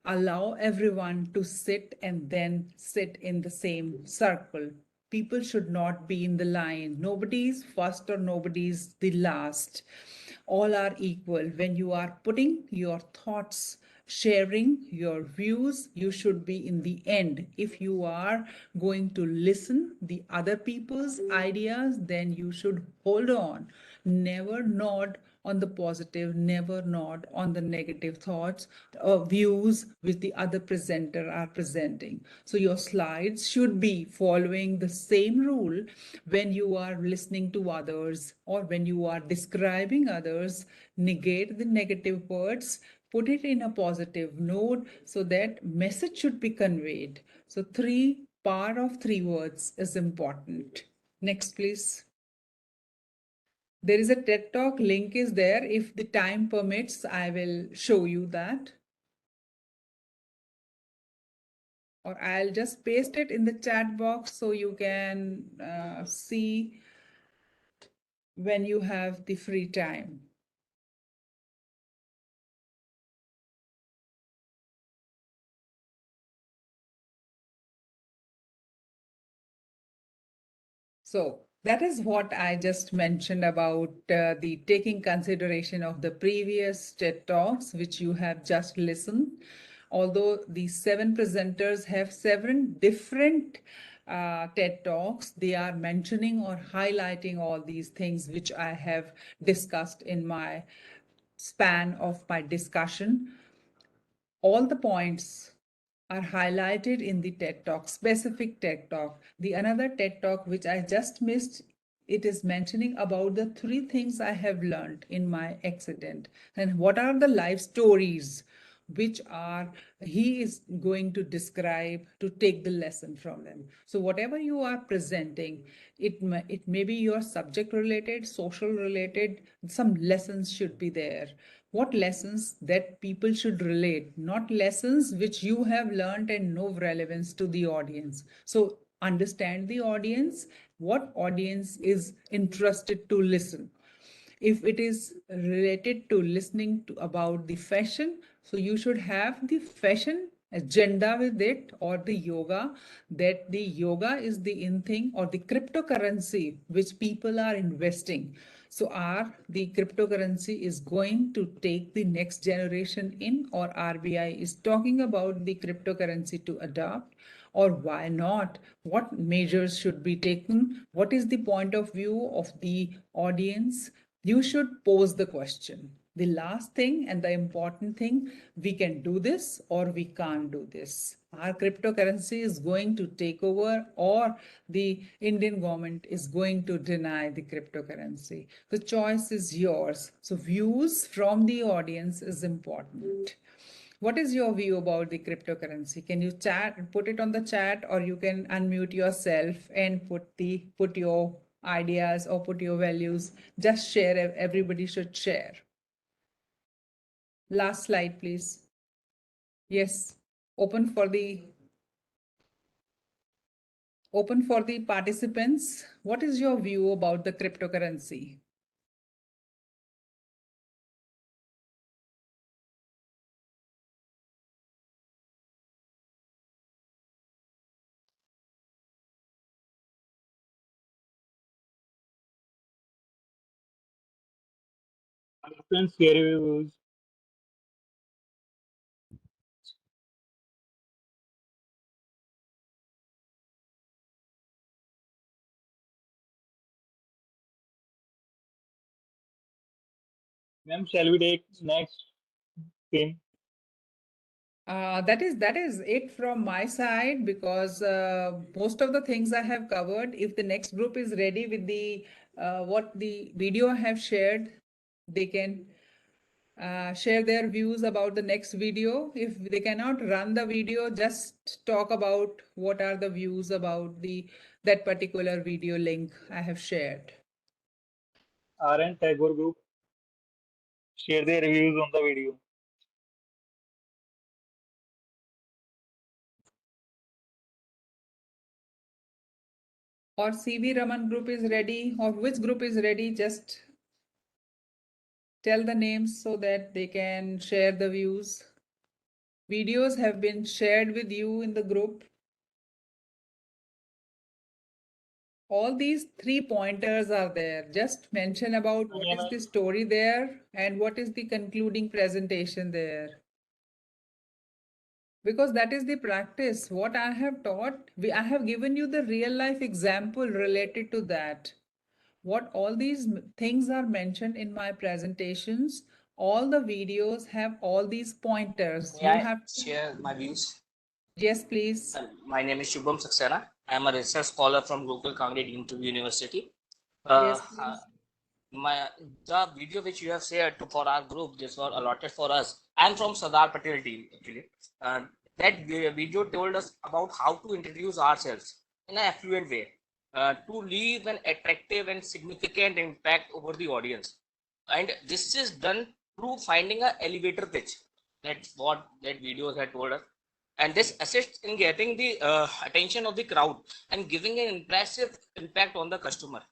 allow everyone to sit and then sit in the same circle. People should not be in the line. Nobody is first or nobody is the last. All are equal. When you are putting your thoughts, sharing your views, you should be in the end. If you are going to listen the other people's ideas, then you should hold on. Never nod on the positive, never nod on the negative thoughts or views which the other presenter are presenting. So your slides should be following the same rule when you are listening to others or when you are describing others. Negate the negative words, put it in a positive note, so that message should be conveyed. So power of 3 words is important. Next, please. There is a TED Talk link is there. If the time permits, I will show you that. Or I'll just paste it in the chat box so you can see when you have the free time. So that is what I just mentioned about the taking consideration of the previous TED Talks, which you have just listened. Although the 7 presenters have 7 different TED Talks, they are mentioning or highlighting all these things which I have discussed in my span of my discussion. All the points are highlighted in the TED Talk, specific TED Talk. The another TED Talk which I just missed, it is mentioning about the 3 things I have learned in my accident and what are the life stories which are he is going to describe to take the lesson from them. So whatever you are presenting, it may be your subject related, social related, some lessons should be there. What lessons that people should relate, not lessons which you have learned and no relevance to the audience. So understand the audience, what audience is interested to listen. If it is related to listening to about the fashion, so you should have the fashion agenda with it, or the yoga, that the yoga is the in thing, or the cryptocurrency which people are investing. So are the cryptocurrency is going to take the next generation in, or RBI is talking about the cryptocurrency to adopt, or why not? What measures should be taken? What is the point of view of the audience? You should pose the question. The last thing and the important thing, we can do this or we can't do this. Our cryptocurrency is going to take over, or the Indian government is going to deny the cryptocurrency. The choice is yours. So views from the audience is important. What is your view about the cryptocurrency? Can you put it on the chat, or you can unmute yourself and put your ideas or put your values. Just share, everybody should share. Last slide, please. Yes, open for the participants. What is your view about the cryptocurrency? Participants share your views. Ma'am, shall we take next theme? That is it from my side, because most of the things I have covered. If the next group is ready with the what the video I have shared, they can share their views about the next video. If they cannot run the video, just talk about what are the views about that particular video link I have shared. RN Tagore group share their reviews on the video. Or CV Raman group is ready, or which group is ready, just tell the names so that they can share the views. Videos have been shared with you in the group. All these 3 pointers are there. Just mention about what is the story there and what is the concluding presentation there. Because that is the practice. What I have taught, I have given you the real life example related to that. What all these things are mentioned in my presentations, all the videos have all these pointers. May I share my views? Yes, please. My name is Shubham Saxena. I am a research scholar from Gokul Kangri University. Yes, the video which you have shared for our group, this was allotted for us. I am from Sardar Patel team actually. That video told us about how to introduce ourselves in an affluent way to leave an attractive and significant impact over the audience. And this is done through finding an elevator pitch. That's what that video had told us. And this assists in getting the attention of the crowd and giving an impressive impact on the customer.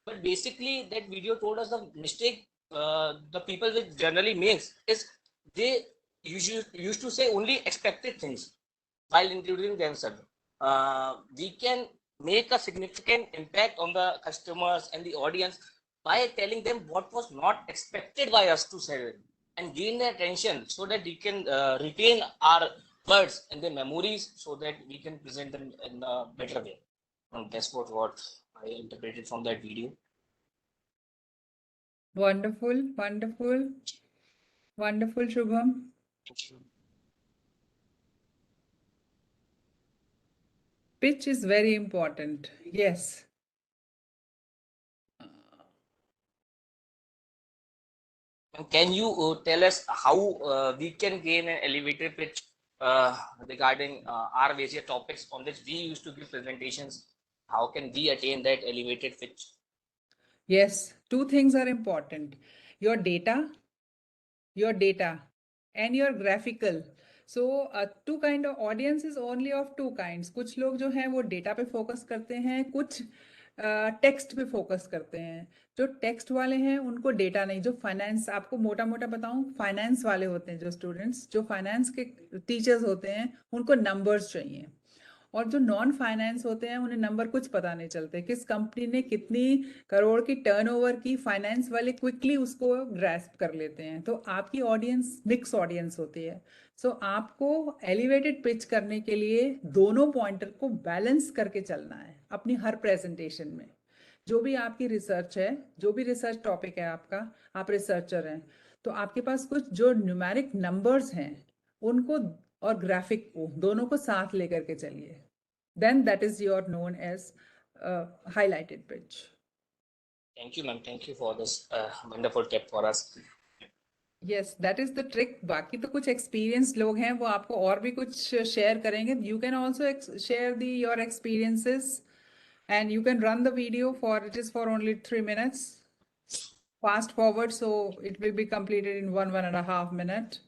But basically, that video told us the mistake the people which generally makes is they used to say only expected things while introducing themselves. We can make a significant impact on the customers and the audience by telling them what was not expected by us to say and gain their attention, so that we can retain our words and their memories, so that we can present them in a better way. And that's what I interpreted from that video. Wonderful, wonderful, wonderful, Shubham. Pitch is very important. Yes. Can you tell us how we can gain an elevator pitch regarding our major topics on which we used to give presentations? How can we attain that elevated pitch? Yes, two things are important. Your data and your graphical. So two kind of audience is only of two kinds. कुछ लोग जो हैं वो data पे focus करते हैं, कुछ text पे फोकस करते हैं. जो टेक्स्ट वाले हैं उनको डेटा नहीं. जो फाइनेंस, आपको मोटा मोटा बताऊं, फाइनेंस वाले होते हैं जो स्टूडेंट्स, जो फाइनेंस के टीचर्स होते हैं, उनको नंबर्स चाहिए. और जो नॉन फाइनेंस होते हैं उन्हें नंबर कुछ पता नहीं चलते. किस कंपनी ने कितनी करोड़ की टर्नओवर की, फाइनेंस वाले क्विकली उसको ग्रैस्प कर लेते हैं. तो आपकी ऑडियंस मिक्स ऑडियंस होती है. सो आपको एलिवेटेड पिच करने के लिए दोनों पॉइंटर को बैलेंस करके चलना है अपनी हर प्रेजेंटेशन में. जो भी आपकी रिसर्च है, जो भी रिसर्च टॉपिक है आपका, आप रिसर्चर हैं, तो आपके पास कुछ जो न्यूमेरिक नंबर्स हैं उनको और ग्राफिक को दोनों को साथ लेकर के चलिए. Then that is your known as highlighted pitch. Thank you, ma'am. Thank you for this wonderful tip for us. Yes, that is the trick. बाकी तो कुछ experienced लोग हैं, वो आपको और भी कुछ share करेंगे. You can also share your experiences, and you can run the video it is for only 3 minutes. Fast forward, so it will be completed in 1.5 minutes.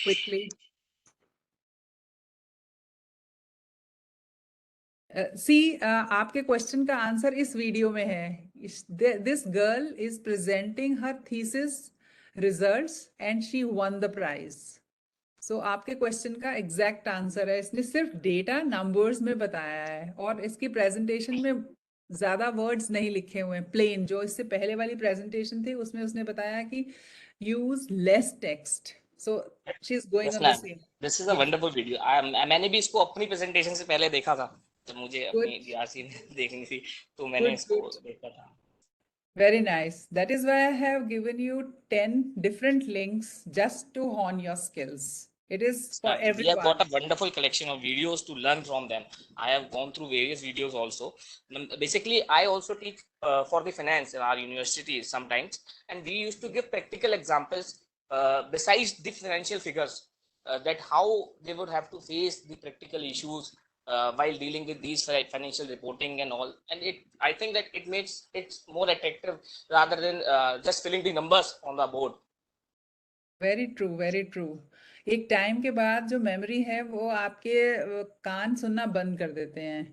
Quickly. आपके क्वेश्चन का आंसर इस वीडियो में है. This girl is presenting her thesis results and she won the prize. So आपके question का exact answer है. इसने सिर्फ डेटा नंबर्स में बताया है और इसकी प्रेजेंटेशन में ज्यादा वर्ड्स नहीं लिखे हुए हैं. प्लेन जो इससे पहले वाली प्रेजेंटेशन थी उसमें उसने बताया कि use less text. So she is going on the same. This is a wonderful video. मैंने भी इसको अपनी प्रेजेंटेशन से पहले देखा था, तो मुझे अपनी DRC देखनी थी, तो मैंने इसको देखा था. Very nice. That is why I have given you 10 different links just to hone your skills. It is for everyone. We have got a wonderful collection of videos to learn from them. I have gone through various videos also. Basically, I also teach for the finance in our university sometimes, and we used to give practical examples besides the financial figures, that how they would have to face the practical issues while dealing with these financial reporting and all. And I think that it makes it more attractive rather than just filling the numbers on the board. Very true, very true. एक time के बाद जो memory है वो आपके कान सुनना बंद कर देते हैं.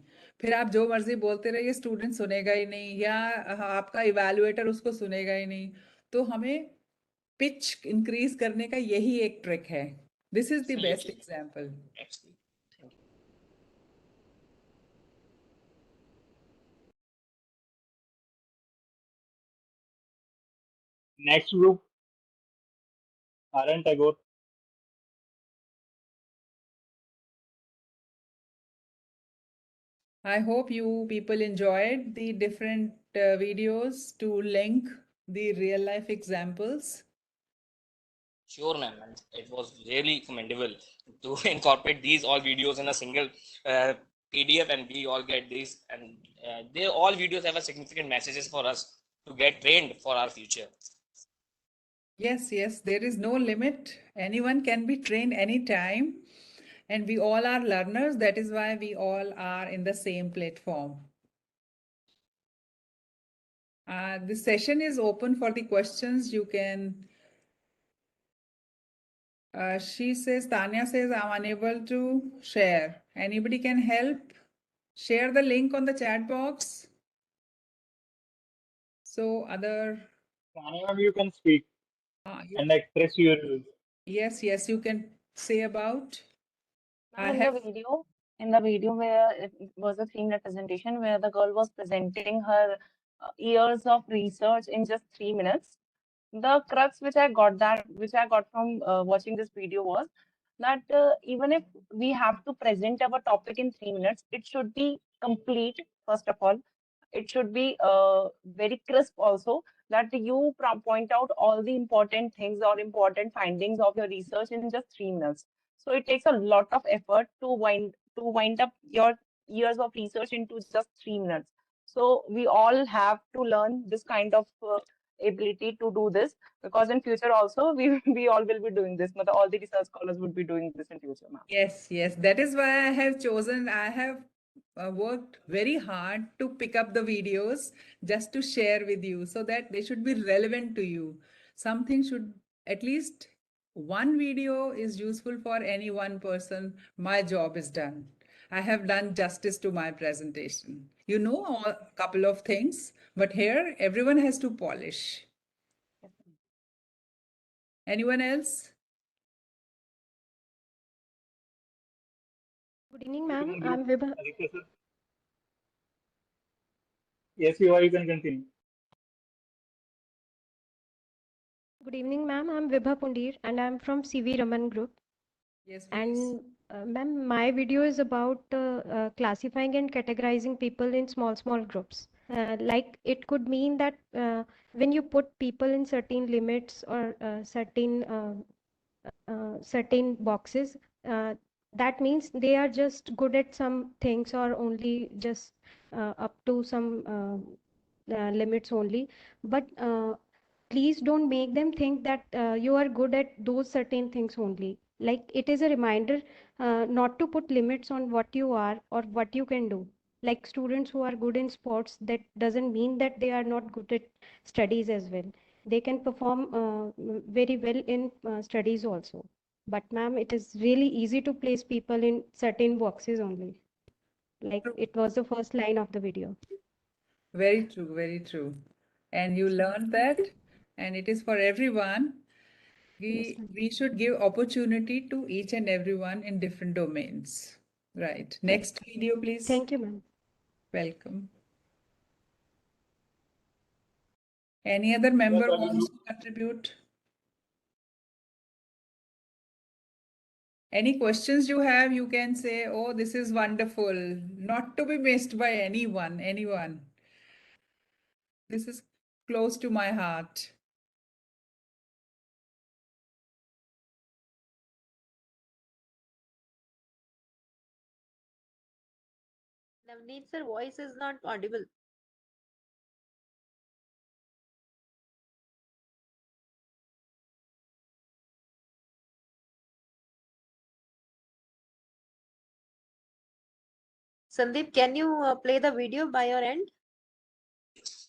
फिर आप जो मर्जी बोलते रहिए, स्टूडेंट सुनेगा ही नहीं, या आपका इवैल्यूएटर उसको सुनेगा ही नहीं. तो हमें पिच इंक्रीज करने का यही एक ट्रिक है. This is the best example. Next group, Aran Tagore. I hope you people enjoyed the different videos to link the real life examples. Sure, ma'am. It was really commendable to incorporate these all videos in a single PDF, and we all get these, and they all videos have a significant messages for us to get trained for our future. Yes, yes, there is no limit. Anyone can be trained anytime, and we all are learners. That is why we all are in the same platform. This session is open for the questions. You can. She says, Tanya says, I'm unable to share. Anybody can help? Share the link on the chat box. So other. Tanya, you can speak and express your views. Yes, yes, you can say about. In the video where it was a 3-minute presentation where the girl was presenting her years of research in just 3 minutes. The crux which I got from watching this video was that even if we have to present our topic in 3 minutes, it should be complete. First of all, it should be very crisp also, that you point out all the important things or important findings of your research in just 3 minutes. So it takes a lot of effort to wind up your years of research into just 3 minutes. So we all have to learn this kind of ability to do this, because in future also we all will be doing this. All the research scholars would be doing this in future, ma'am. Yes, yes. That is why I have worked very hard to pick up the videos just to share with you so that they should be relevant to you. Something should, at least one video is useful for any one person. My job is done. I have done justice to my presentation. You know, a couple of things, but here everyone has to polish. Anyone else? Good evening, ma'am. I'm Vibha. Yes, you are. You can continue. Good evening, ma'am. I'm Vibha Pundir and I'm from CV Raman Group. Yes, please. And ma'am, my video is about classifying and categorizing people in small groups. Like it could mean that when you put people in certain limits or certain boxes, that means they are just good at some things or only just up to some limits only. But please don't make them think that you are good at those certain things only. Like it is a reminder not to put limits on what you are or what you can do. Like students who are good in sports, that doesn't mean that they are not good at studies as well. They can perform very well in studies also. But ma'am, it is really easy to place people in certain boxes only. Like it was the first line of the video. Very true, very true. And you learned that, and it is for everyone. We should give opportunity to each and everyone in different domains. Right. Next video, please. Thank you, ma'am. Welcome. Any other member wants to contribute? Any questions you have, you can say, oh, this is wonderful. Not to be missed by anyone. This is close to my heart. Navneet, sir, voice is not audible. Sandeep, can you play the video by your end?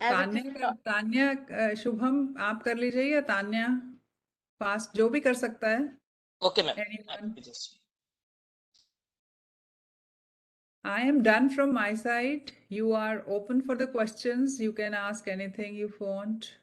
Tanya Shubham आप कर लीजिए या Tanya fast जो भी कर सकता है. Okay, ma'am. Anyone? I am done from my side. You are open for the questions. You can ask anything you want.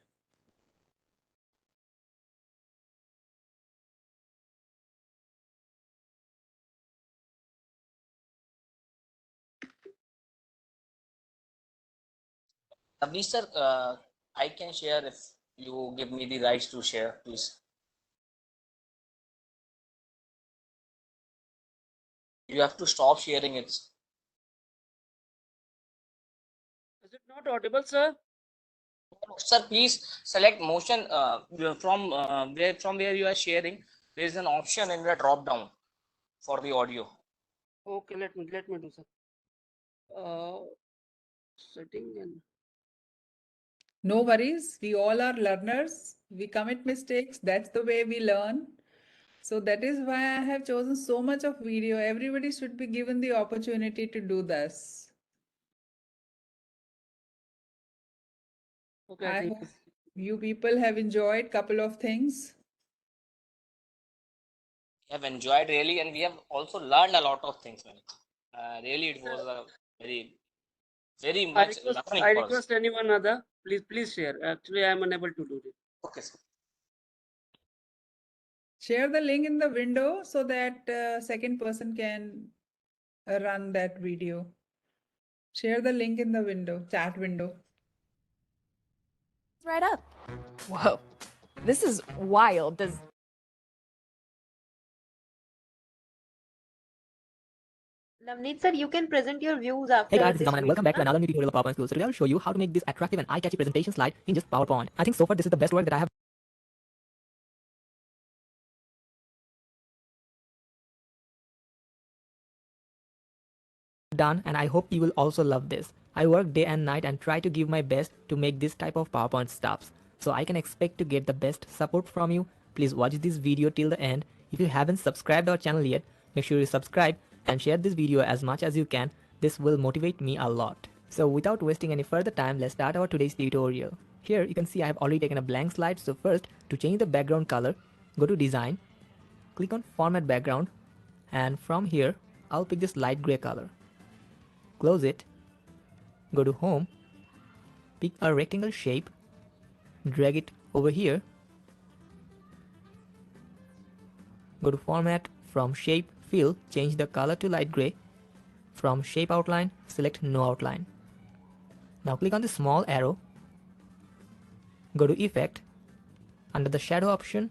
Abhi sir, I can share if you give me the rights to share, please. You have to stop sharing it. Is it not audible, sir? Sir, please select motion from where you are sharing. There is an option in the drop down for the audio. Okay, let me do, sir. Setting and No worries. We all are learners. We commit mistakes. That's the way we learn. So that is why I have chosen so much of video. Everybody should be given the opportunity to do this. okay, I hope you people have enjoyed couple of things. We have enjoyed really, and we have also learned a lot of things. Really, it was a very much learning I for us. request anyone other, please share. Actually, I am unable to do it. Okay, sir. Share the link in the window so that second person can run that video. Share the link in the window, chat window. Right up. Whoa, this is wild. Navneet, sir, you can present your views after Hey guys, this is this Aman and welcome back to another new tutorial of PowerPoint skills. Today I'll show you how to make this attractive and eye-catchy presentation slide in just PowerPoint. I think so far this is the best work that I have done, and I hope you will also love this. I work day and night and try to give my best to make this type of PowerPoint stuffs. so I can expect to get the best support from you. Please watch this video till the end. If you haven't subscribed our channel yet, make sure you subscribe and share this video as much as you can. This will motivate me a lot. So without wasting any further time, let's start our today's tutorial. Here you can see I have already taken a blank slide. So first, to change the background color, go to design, click on format background, and from here I'll pick this light gray color. Close it, go to home, pick a rectangle shape, drag it over here, go to format, from shape fill, change the color to light gray, from shape outline select no outline. Now click on the small arrow, go to effect, under the shadow option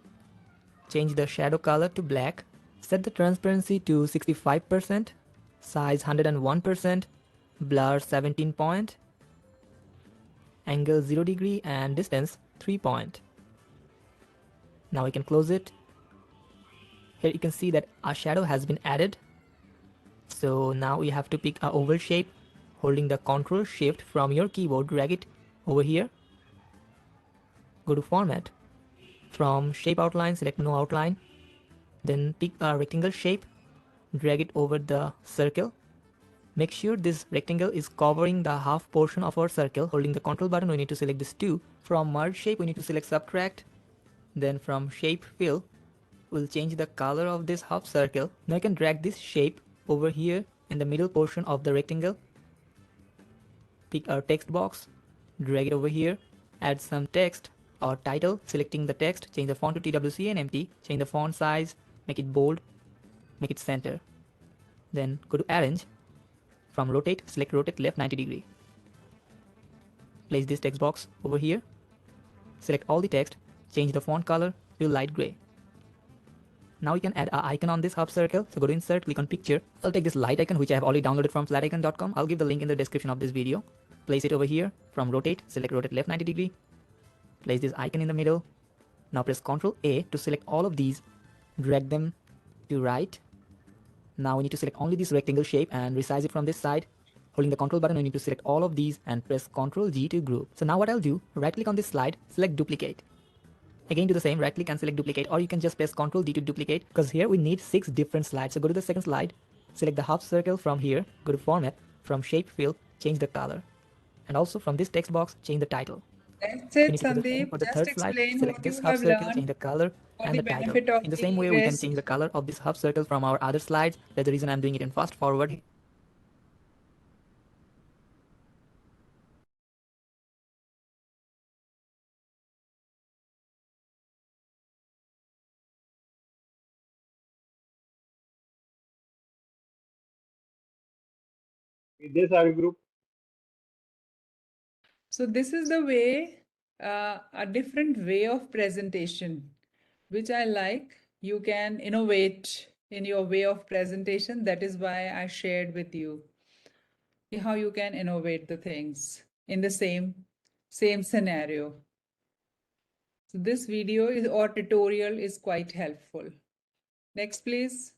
change the shadow color to black, set the transparency to 65%, size 101%, blur 17 point, angle 0 degree and distance 3 point. Now we can close it. Here you can see that our shadow has been added. So now we have to pick a oval shape, holding the Ctrl Shift from your keyboard, drag it over here, go to format, from shape outline select no outline, then pick a rectangle shape, drag it over the circle. Make sure this rectangle is covering the half portion of our circle. Holding the Ctrl button we need to select this 2. From merge shape we need to select subtract, then from shape fill we'll change the color of this half circle. Now I can drag this shape over here in the middle portion of the rectangle. Pick our text box, drag it over here, add some text or title, selecting the text, change the font to TWC and empty, change the font size, make it bold, make it center. Then go to arrange, from rotate select rotate left 90 degree. Place this text box over here, select all the text, change the font color to light gray. Now we can add an icon on this half circle. So go to insert, click on picture. I'll take this light icon which I have already downloaded from flaticon.com. I'll give the link in the description of this video. Place it over here. From rotate, select rotate left 90 degree. Place this icon in the middle. Now press Ctrl A to select all of these. Drag them to right. Now we need to select only this rectangle shape and resize it from this side. Holding the Ctrl button, we need to select all of these and press Ctrl G to group. So now what I'll do, right click on this slide, select duplicate. Again do the same, right click and select duplicate, or you can just press Ctrl D to duplicate, because here we need 6 different slides. So go to the second slide, select the half circle from here, go to format, from shape fill, change the color. And also from this text box, change the title. That's We it, need to do the same Sandeep. for the Just third slide, explain select what this you half have circle, learned change the color for and the the title. benefit of In the the same way we can viewers. change the color of this half circle from our other slides. That's the reason I'm doing it in fast forward. This our group. So this is the way, a different way of presentation, which I like. You can innovate in your way of presentation. That is why I shared with you how you can innovate the things in the same scenario. So this video is or tutorial is quite helpful. Next, please.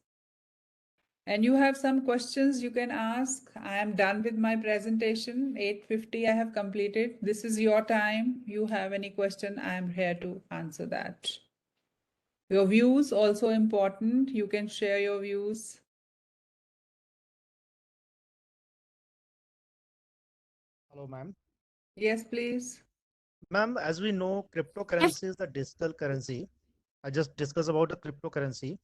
And you have some questions you can ask. I am done with my presentation. 8:50 I have completed. This is your time. You have any question, I am here to answer that. Your views also important. You can share your views. Hello, ma'am. Yes, please. Ma'am, as we know, cryptocurrency is the digital currency. I just discussed about the cryptocurrency.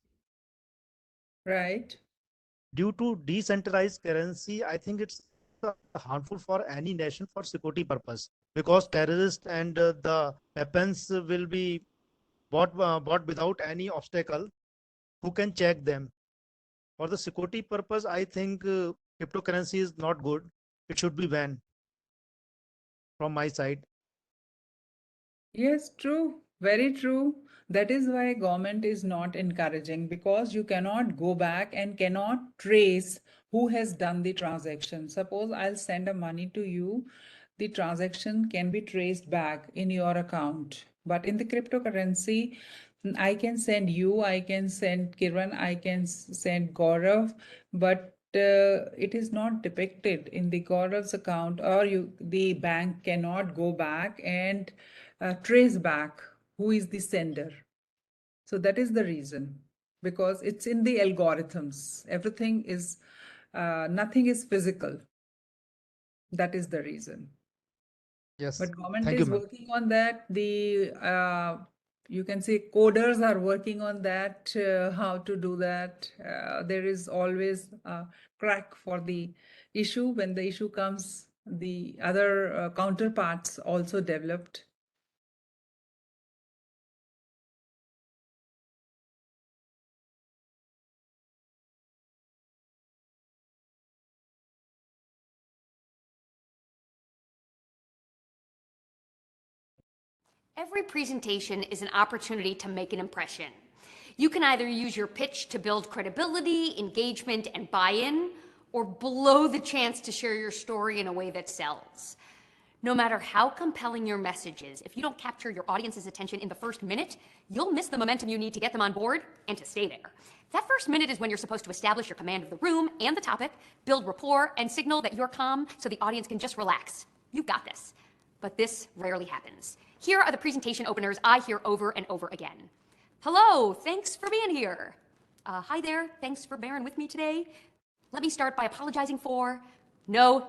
Right. Due to decentralized currency, I think it's harmful for any nation for security purpose, because terrorists and the weapons will be bought without any obstacle. Who can check them? For the security purpose, I think cryptocurrency is not good. It should be banned from my side. Yes, true. Very true. That is why government is not encouraging, because you cannot go back and cannot trace who has done the transaction. Suppose I'll send a money to you, the transaction can be traced back in your account. But in the cryptocurrency, I can send you, I can send Kiran, I can send Gaurav, but it is not depicted in the Gaurav's account, or the bank cannot go back and trace back who is the sender. So that is the reason, because it's in the algorithms. Everything is, nothing is physical. That is the reason. Yes. But government Thank you, is ma'am. working on that. You can say coders are working on that, how to do that. There is always a crack for the issue. When the issue comes, the other counterparts also developed. Every presentation is an opportunity to make an impression. You can either use your pitch to build credibility, engagement, and buy-in, or blow the chance to share your story in a way that sells. No matter how compelling your message is, if you don't capture your audience's attention in the first minute, you'll miss the momentum you need to get them on board and to stay there. That first minute is when you're supposed to establish your command of the room and the topic, build rapport, and signal that you're calm so the audience can just relax. You've got this. But this rarely happens. Here are the presentation openers I hear over and over again. Hello, thanks for being here. Hi there, thanks for bearing with me today. Let me start by apologizing for no.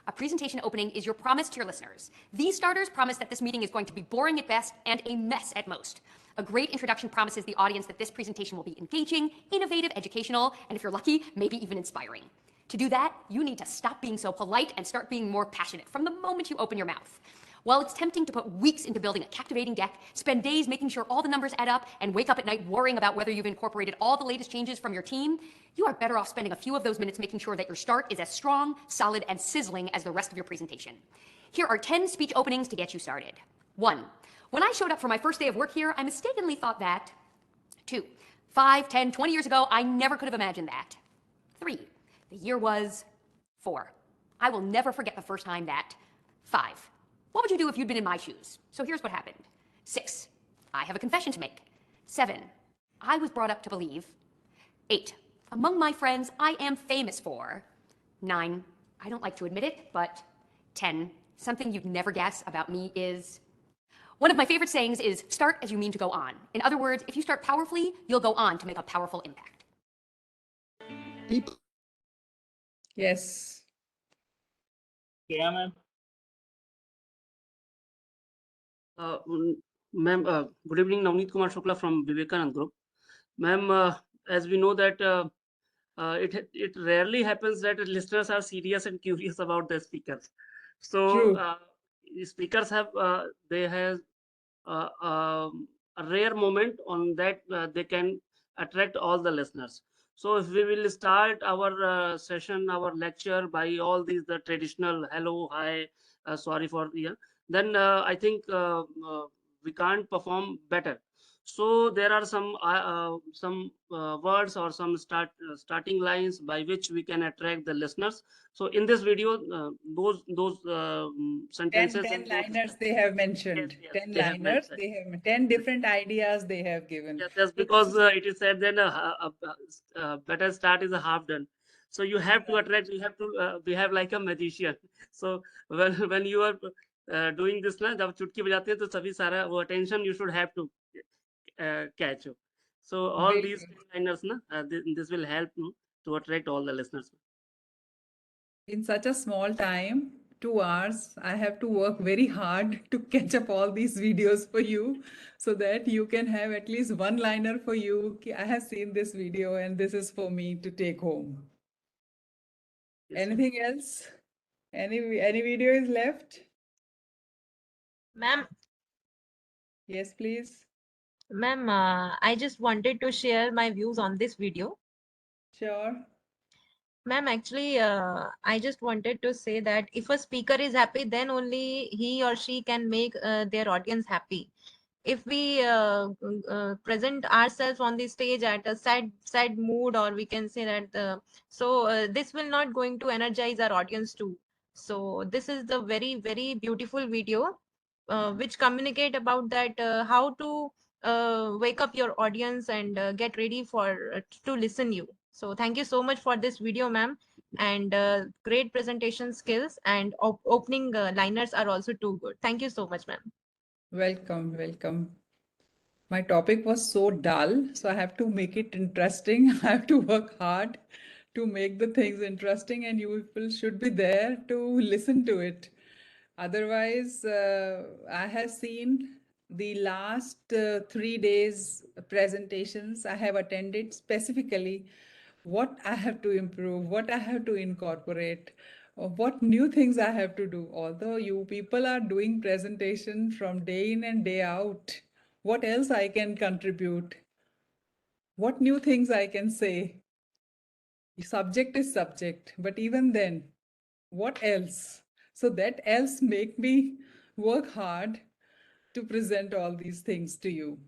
A presentation opening is your promise to your listeners. These starters promise that this meeting is going to be boring at best and a mess at most. A great introduction promises the audience that this presentation will be engaging, innovative, educational, and if you're lucky, maybe even inspiring. To do that, you need to stop being so polite and start being more passionate from the moment you open your mouth. While it's tempting to put weeks into building a captivating deck, spend days making sure all the numbers add up, and wake up at night worrying about whether you've incorporated all the latest changes from your team, you are better off spending a few of those minutes making sure that your start is as strong, solid, and sizzling as the rest of your presentation. Here are 10 speech openings to get you started. 1. When I showed up for my first day of work here, I mistakenly thought that. 2. 5, 10, 20 years ago, I never could have imagined that. 3. The year was 4. I will never forget the first time that. 5. What would you do if you'd been in my shoes? So here's what happened. 6. I have a confession to make. 7. I was brought up to believe. 8. Among my friends, I am famous for. 9. I don't like to admit it, but 10. Something you'd never guess about me is. One of my favorite sayings is, start as you mean to go on. In other words, if you start powerfully, you'll go on to make a powerful impact. Yes. Yeah, ma'am. Ma'am, good evening. Navneet Kumar Shukla from Vivekanand Group. Ma'am, as we know that it rarely happens that listeners are serious and curious about the speakers. So speakers have they have a rare moment on that they can attract all the listeners. So if we will start our session, our lecture by all these the traditional hello, hi, sorry for then I think we can't perform better. So there are some words or some starting lines by which we can attract the listeners. So in this video, those sentences 10 and liners they have mentioned. yes, 10 they have liners, mentioned. they have 10 different ideas they have given. Yes, yes, because it is said that a better start is a half done. So you have to attract. You have to behave like a magician. So when you are doing this ना जब चुटकी बजाते हैं तो सभी सारा वो attention you should have to catch. So all these liners ना this will help you to attract all the listeners. In such a small time, 2 hours, I have to work very hard to catch up all these videos for you so that you can have at least one liner for you. I have seen this video and this is for me to take home. Yes, anything else? Any video is left? Ma'am. Yes, please. Ma'am, I just wanted to share my views on this video. Sure. Ma'am, actually, I just wanted to say that if a speaker is happy, then only he or she can make their audience happy. If we present ourselves on the stage at a sad mood, or we can say that, this will not going to energize our audience too. So this is the very, very beautiful video which communicate about that how to wake up your audience and get ready for to listen you. So thank you so much for this video, ma'am, and great presentation skills and opening liners are also too good. Thank you so much, ma'am. Welcome, welcome. My topic was so dull, so I have to make it interesting. I have to work hard to make the things interesting, and you people should be there to listen to it. Otherwise, I have seen the last 3 days presentations I have attended, specifically what I have to improve, what I have to incorporate, what new things I have to do. Although you people are doing presentation from day in and day out, what else I can contribute? What new things I can say? Subject is subject, but even then, what else? So that else make me work hard to present all these things to you.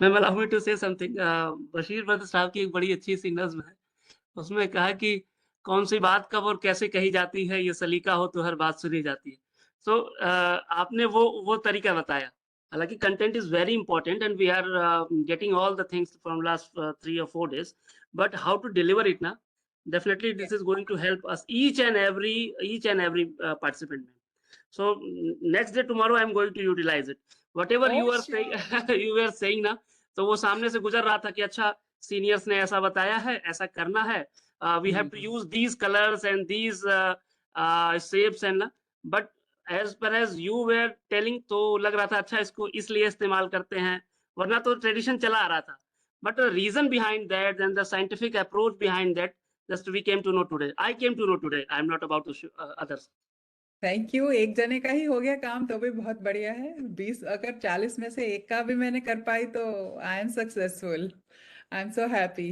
Ma'am allow me to say something. Bashir Badr साहब की एक बड़ी अच्छी सी नज्म है, उसमें कहा कि कौन सी बात कब और कैसे कही जाती है, ये सलीका हो तो हर बात सुनी जाती है. So आपने वो तरीका बताया. हालांकि content is very important and we are getting all the things from last 3 or 4 days, but how to deliver it now? Definitely this is going to help us each and every participant. So next day tomorrow I am going to utilize it. Whatever you are saying, you were saying ना, तो वो सामने से गुजर रहा था कि अच्छा सीनियर्स ने ऐसा बताया है, ऐसा करना है. We have to use these colors and these shapes and but as far as you were telling तो लग रहा था अच्छा इसको इसलिए इस्तेमाल करते हैं, वरना तो ट्रेडिशन चला आ रहा था. But the reason behind that and the scientific approach behind that, just we came to know today. I came to know today. I am not about to show others. Thank you. एक जने का ही हो गया काम तो भी बहुत बढ़िया है. 20 अगर 40 में से एक का भी मैंने कर पाई तो I am successful. I am so happy.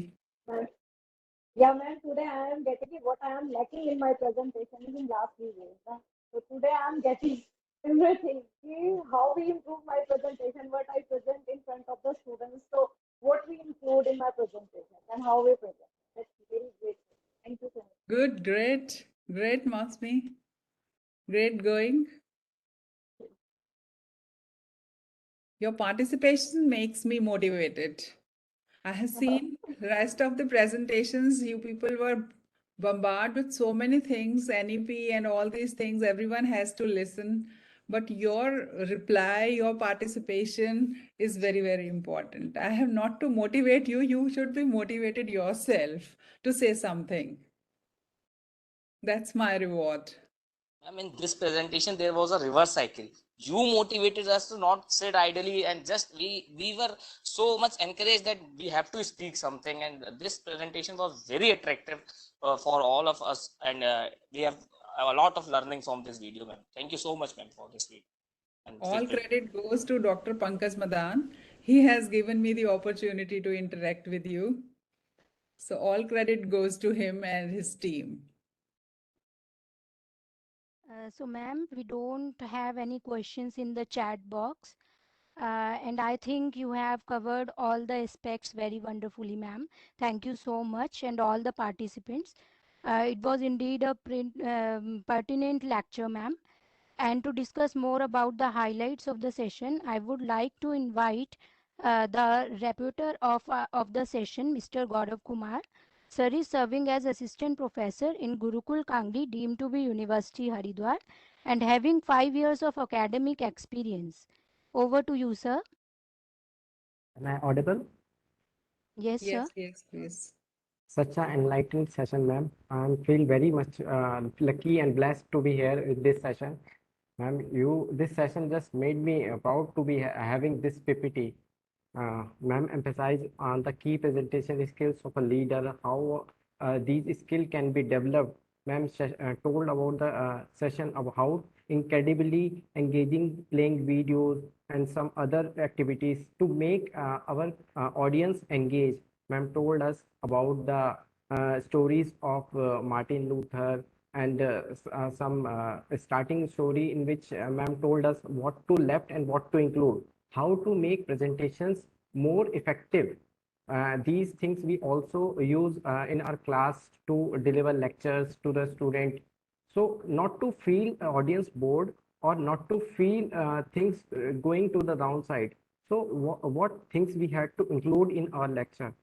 Yeah, ma'am, today I am getting what I am lacking in my presentation in last few days. So today I am getting everything. See how we improve my presentation, what I present in front of the students. So what we include in my presentation and how we present. That's very great. Thank you so much. Good, great, Masmi. Great going. Your participation makes me motivated. I have seen rest of the presentations, you people were bombarded with so many things, NEP and all these things, everyone has to listen. But your reply, your participation is very, very important. I have not to motivate you, you should be motivated yourself to say something. That's my reward. I mean, this presentation, there was a reverse cycle. You motivated us to not sit idly and just we were so much encouraged that we have to speak something. And this presentation was very attractive for all of us. And we have a lot of learning from this video, ma'am. Thank you so much, ma'am, for this video. And all credit goes to Dr. Pankaj Madan. He has given me the opportunity to interact with you. So all credit goes to him and his team. So ma'am, we don't have any questions in the chat box. And I think you have covered all the aspects very wonderfully, ma'am. Thank you so much and all the participants. It was indeed a pertinent lecture, ma'am. And to discuss more about the highlights of the session, I would like to invite the reporter of the session, Mr. Gaurav Kumar. Sir is serving as assistant professor in Gurukul Kangri, deemed to be University Haridwar, and having 5 years of academic experience. Over to you, sir. Am I audible? Yes, sir. Yes, please. Such an enlightening session, ma'am. I feel very much lucky and blessed to be here with this session. Ma'am, this session just made me proud to be having this PPT. Ma'am emphasize on the key presentation skills of a leader, how these skills can be developed. Ma'am told about the session of how incredibly engaging playing videos and some other activities to make our audience engage. Ma'am told us about the stories of Martin Luther and some starting story in which ma'am told us what to left and what to include, how to make presentations more effective. These things we also use in our class to deliver lectures to the student. So not to feel audience bored or not to feel things going to the downside. So what things we had to include in our lecture.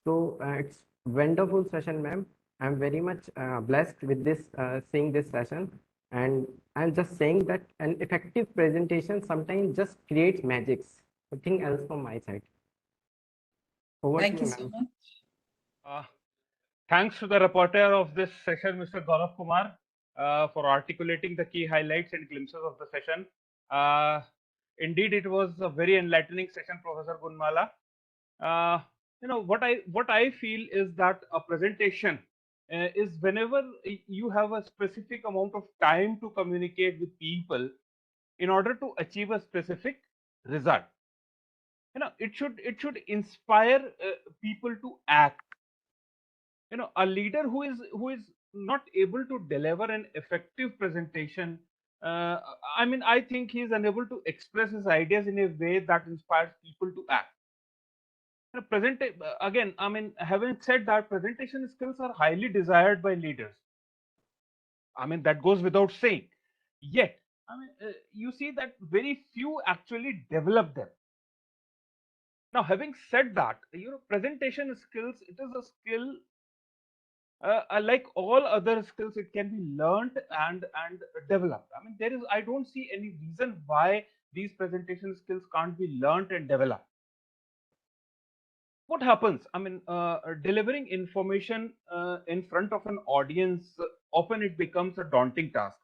So it's wonderful session, ma'am. I'm very much blessed with this seeing this session. And I'm just saying that an effective presentation sometimes just creates magics. Nothing else from my side. Over to Thank you, you so ma'am. much. Thanks to the reporter of this session, Mr. Gaurav Kumar, for articulating the key highlights and glimpses of the session. Indeed, it was a very enlightening session, Professor Gunmala. What I feel is that a presentation is whenever you have a specific amount of time to communicate with people in order to achieve a specific result. It should inspire people to act. A leader who is not able to deliver an effective presentation, I think he is unable to express his ideas in a way that inspires people to act. Again, having said that, presentation skills are highly desired by leaders. That goes without saying. Yet, you see that very few actually develop them. Now, having said that, presentation skills, it is a skill, like all other skills, it can be learned and developed. I don't see any reason why these presentation skills can't be learned and developed. What happens? Delivering information in front of an audience, often it becomes a daunting task.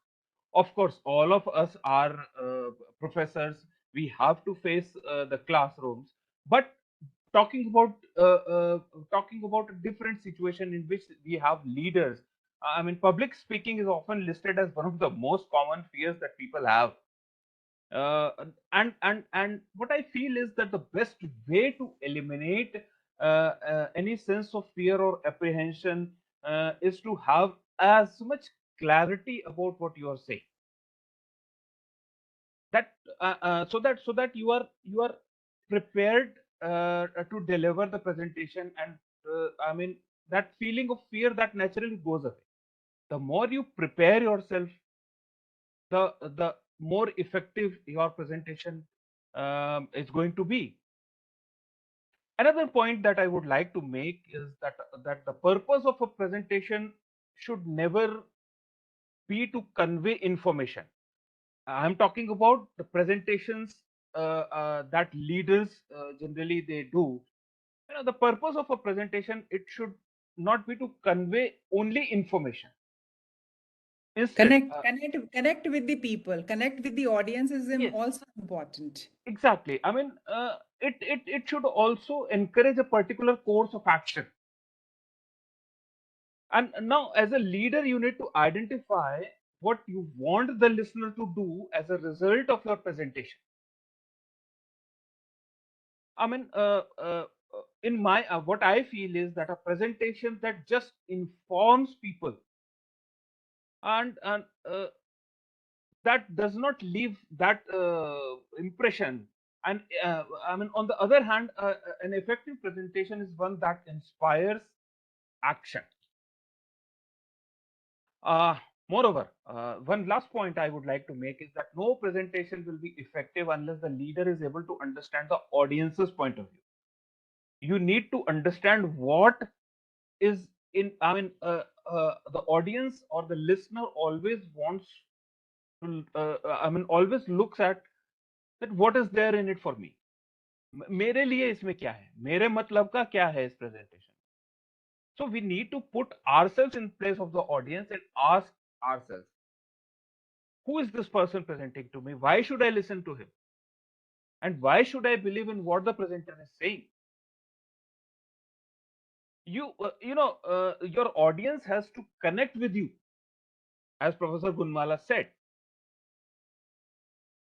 Of course, all of us are professors. We have to face the classrooms, but talking about talking about a different situation in which we have leaders. Public speaking is often listed as one of the most common fears that people have. uh, and what I feel is that the best way to eliminate any sense of fear or apprehension is to have as much clarity about what you are saying, that so that you are prepared to deliver the presentation, and that feeling of fear that naturally goes away. The more you prepare yourself, the more effective your presentation is going to be. Another point that I would like to make is that the purpose of a presentation should never be to convey information. I'm talking about the presentations that leaders generally they do. The purpose of a presentation, it should not be to convey only information. Instead, Connect with the people, connect with the audience is yes, also important. exactly. It should also encourage a particular course of action. And now, as a leader, you need to identify what you want the listener to do as a result of your presentation. I mean, in my what I feel is that a presentation that just informs people and that does not leave that impression. And on the other hand, an effective presentation is one that inspires action. Uh, Moreover, one last point I would like to make is that no presentation will be effective unless the leader is able to understand the audience's point of view. You need to understand what is in. The audience or the listener always wants to. Always looks at that. What is there in it for me? मेरे लिए इसमें क्या है? मेरे मतलब का क्या है इस presentation? So we need to put ourselves in place of the audience and ask ourselves, who is this person presenting to me? Why should I listen to him? And why should I believe in what the presenter is saying? Your audience has to connect with you, as Professor Gunmala said.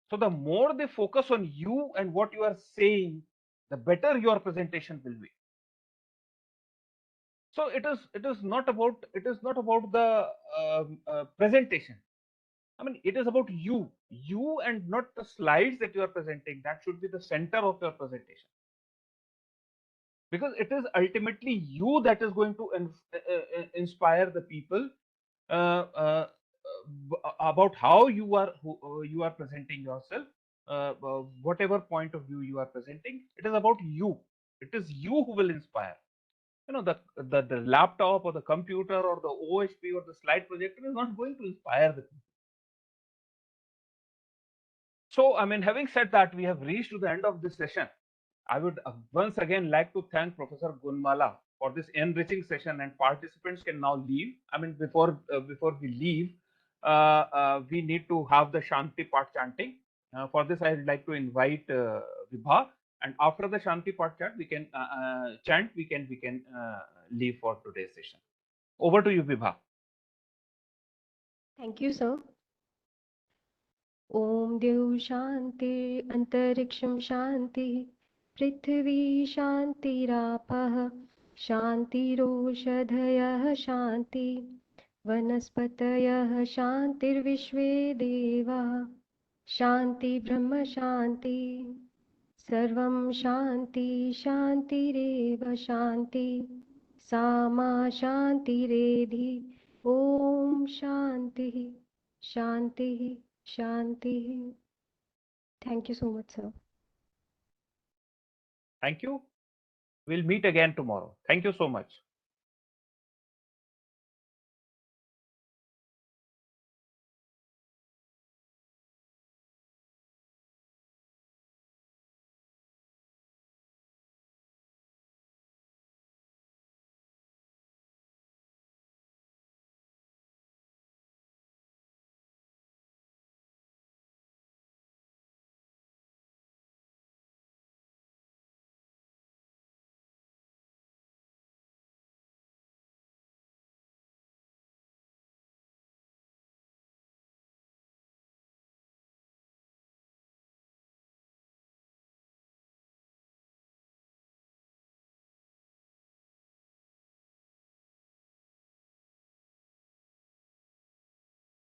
So the more they focus on you and what you are saying, the better your presentation will be. So it is not about the presentation. It is about you and not the slides that you are presenting. That should be the center of your presentation, because it is ultimately you that is going to inspire the people uh, uh, about how you are presenting yourself. Whatever point of view you are presenting, it is about you. It is you who will inspire. The laptop or the computer or the OHP or the slide projector is not going to inspire the people. So, I mean, having said that, we have reached to the end of this session. I would once again like to thank Professor Gunmala for this enriching session, and participants can now leave. I mean, before we leave, we need to have the Shanti part chanting. For this, I would like to invite Vibha, and after the Shanti part chant, we can chant. We can leave for today's session. Over to you, Vibha. Thank you, sir. ॐ द्यौ शान्ति अन्तरिक्षं शान्तिः पृथिवी शान्तिरापः शान्तिरोषधयः शान्ति वनस्पतयः शान्तिर्विश्वे देवाः शान्ति ब्रह्म शान्ति सर्वं शान्ति शान्तिरेव शान्ति सा मा शान्तिरेधि ॐ शान्तिः शान्तिः Shanti. Thank you so much, sir. Thank you. We'll meet again tomorrow. Thank you so much.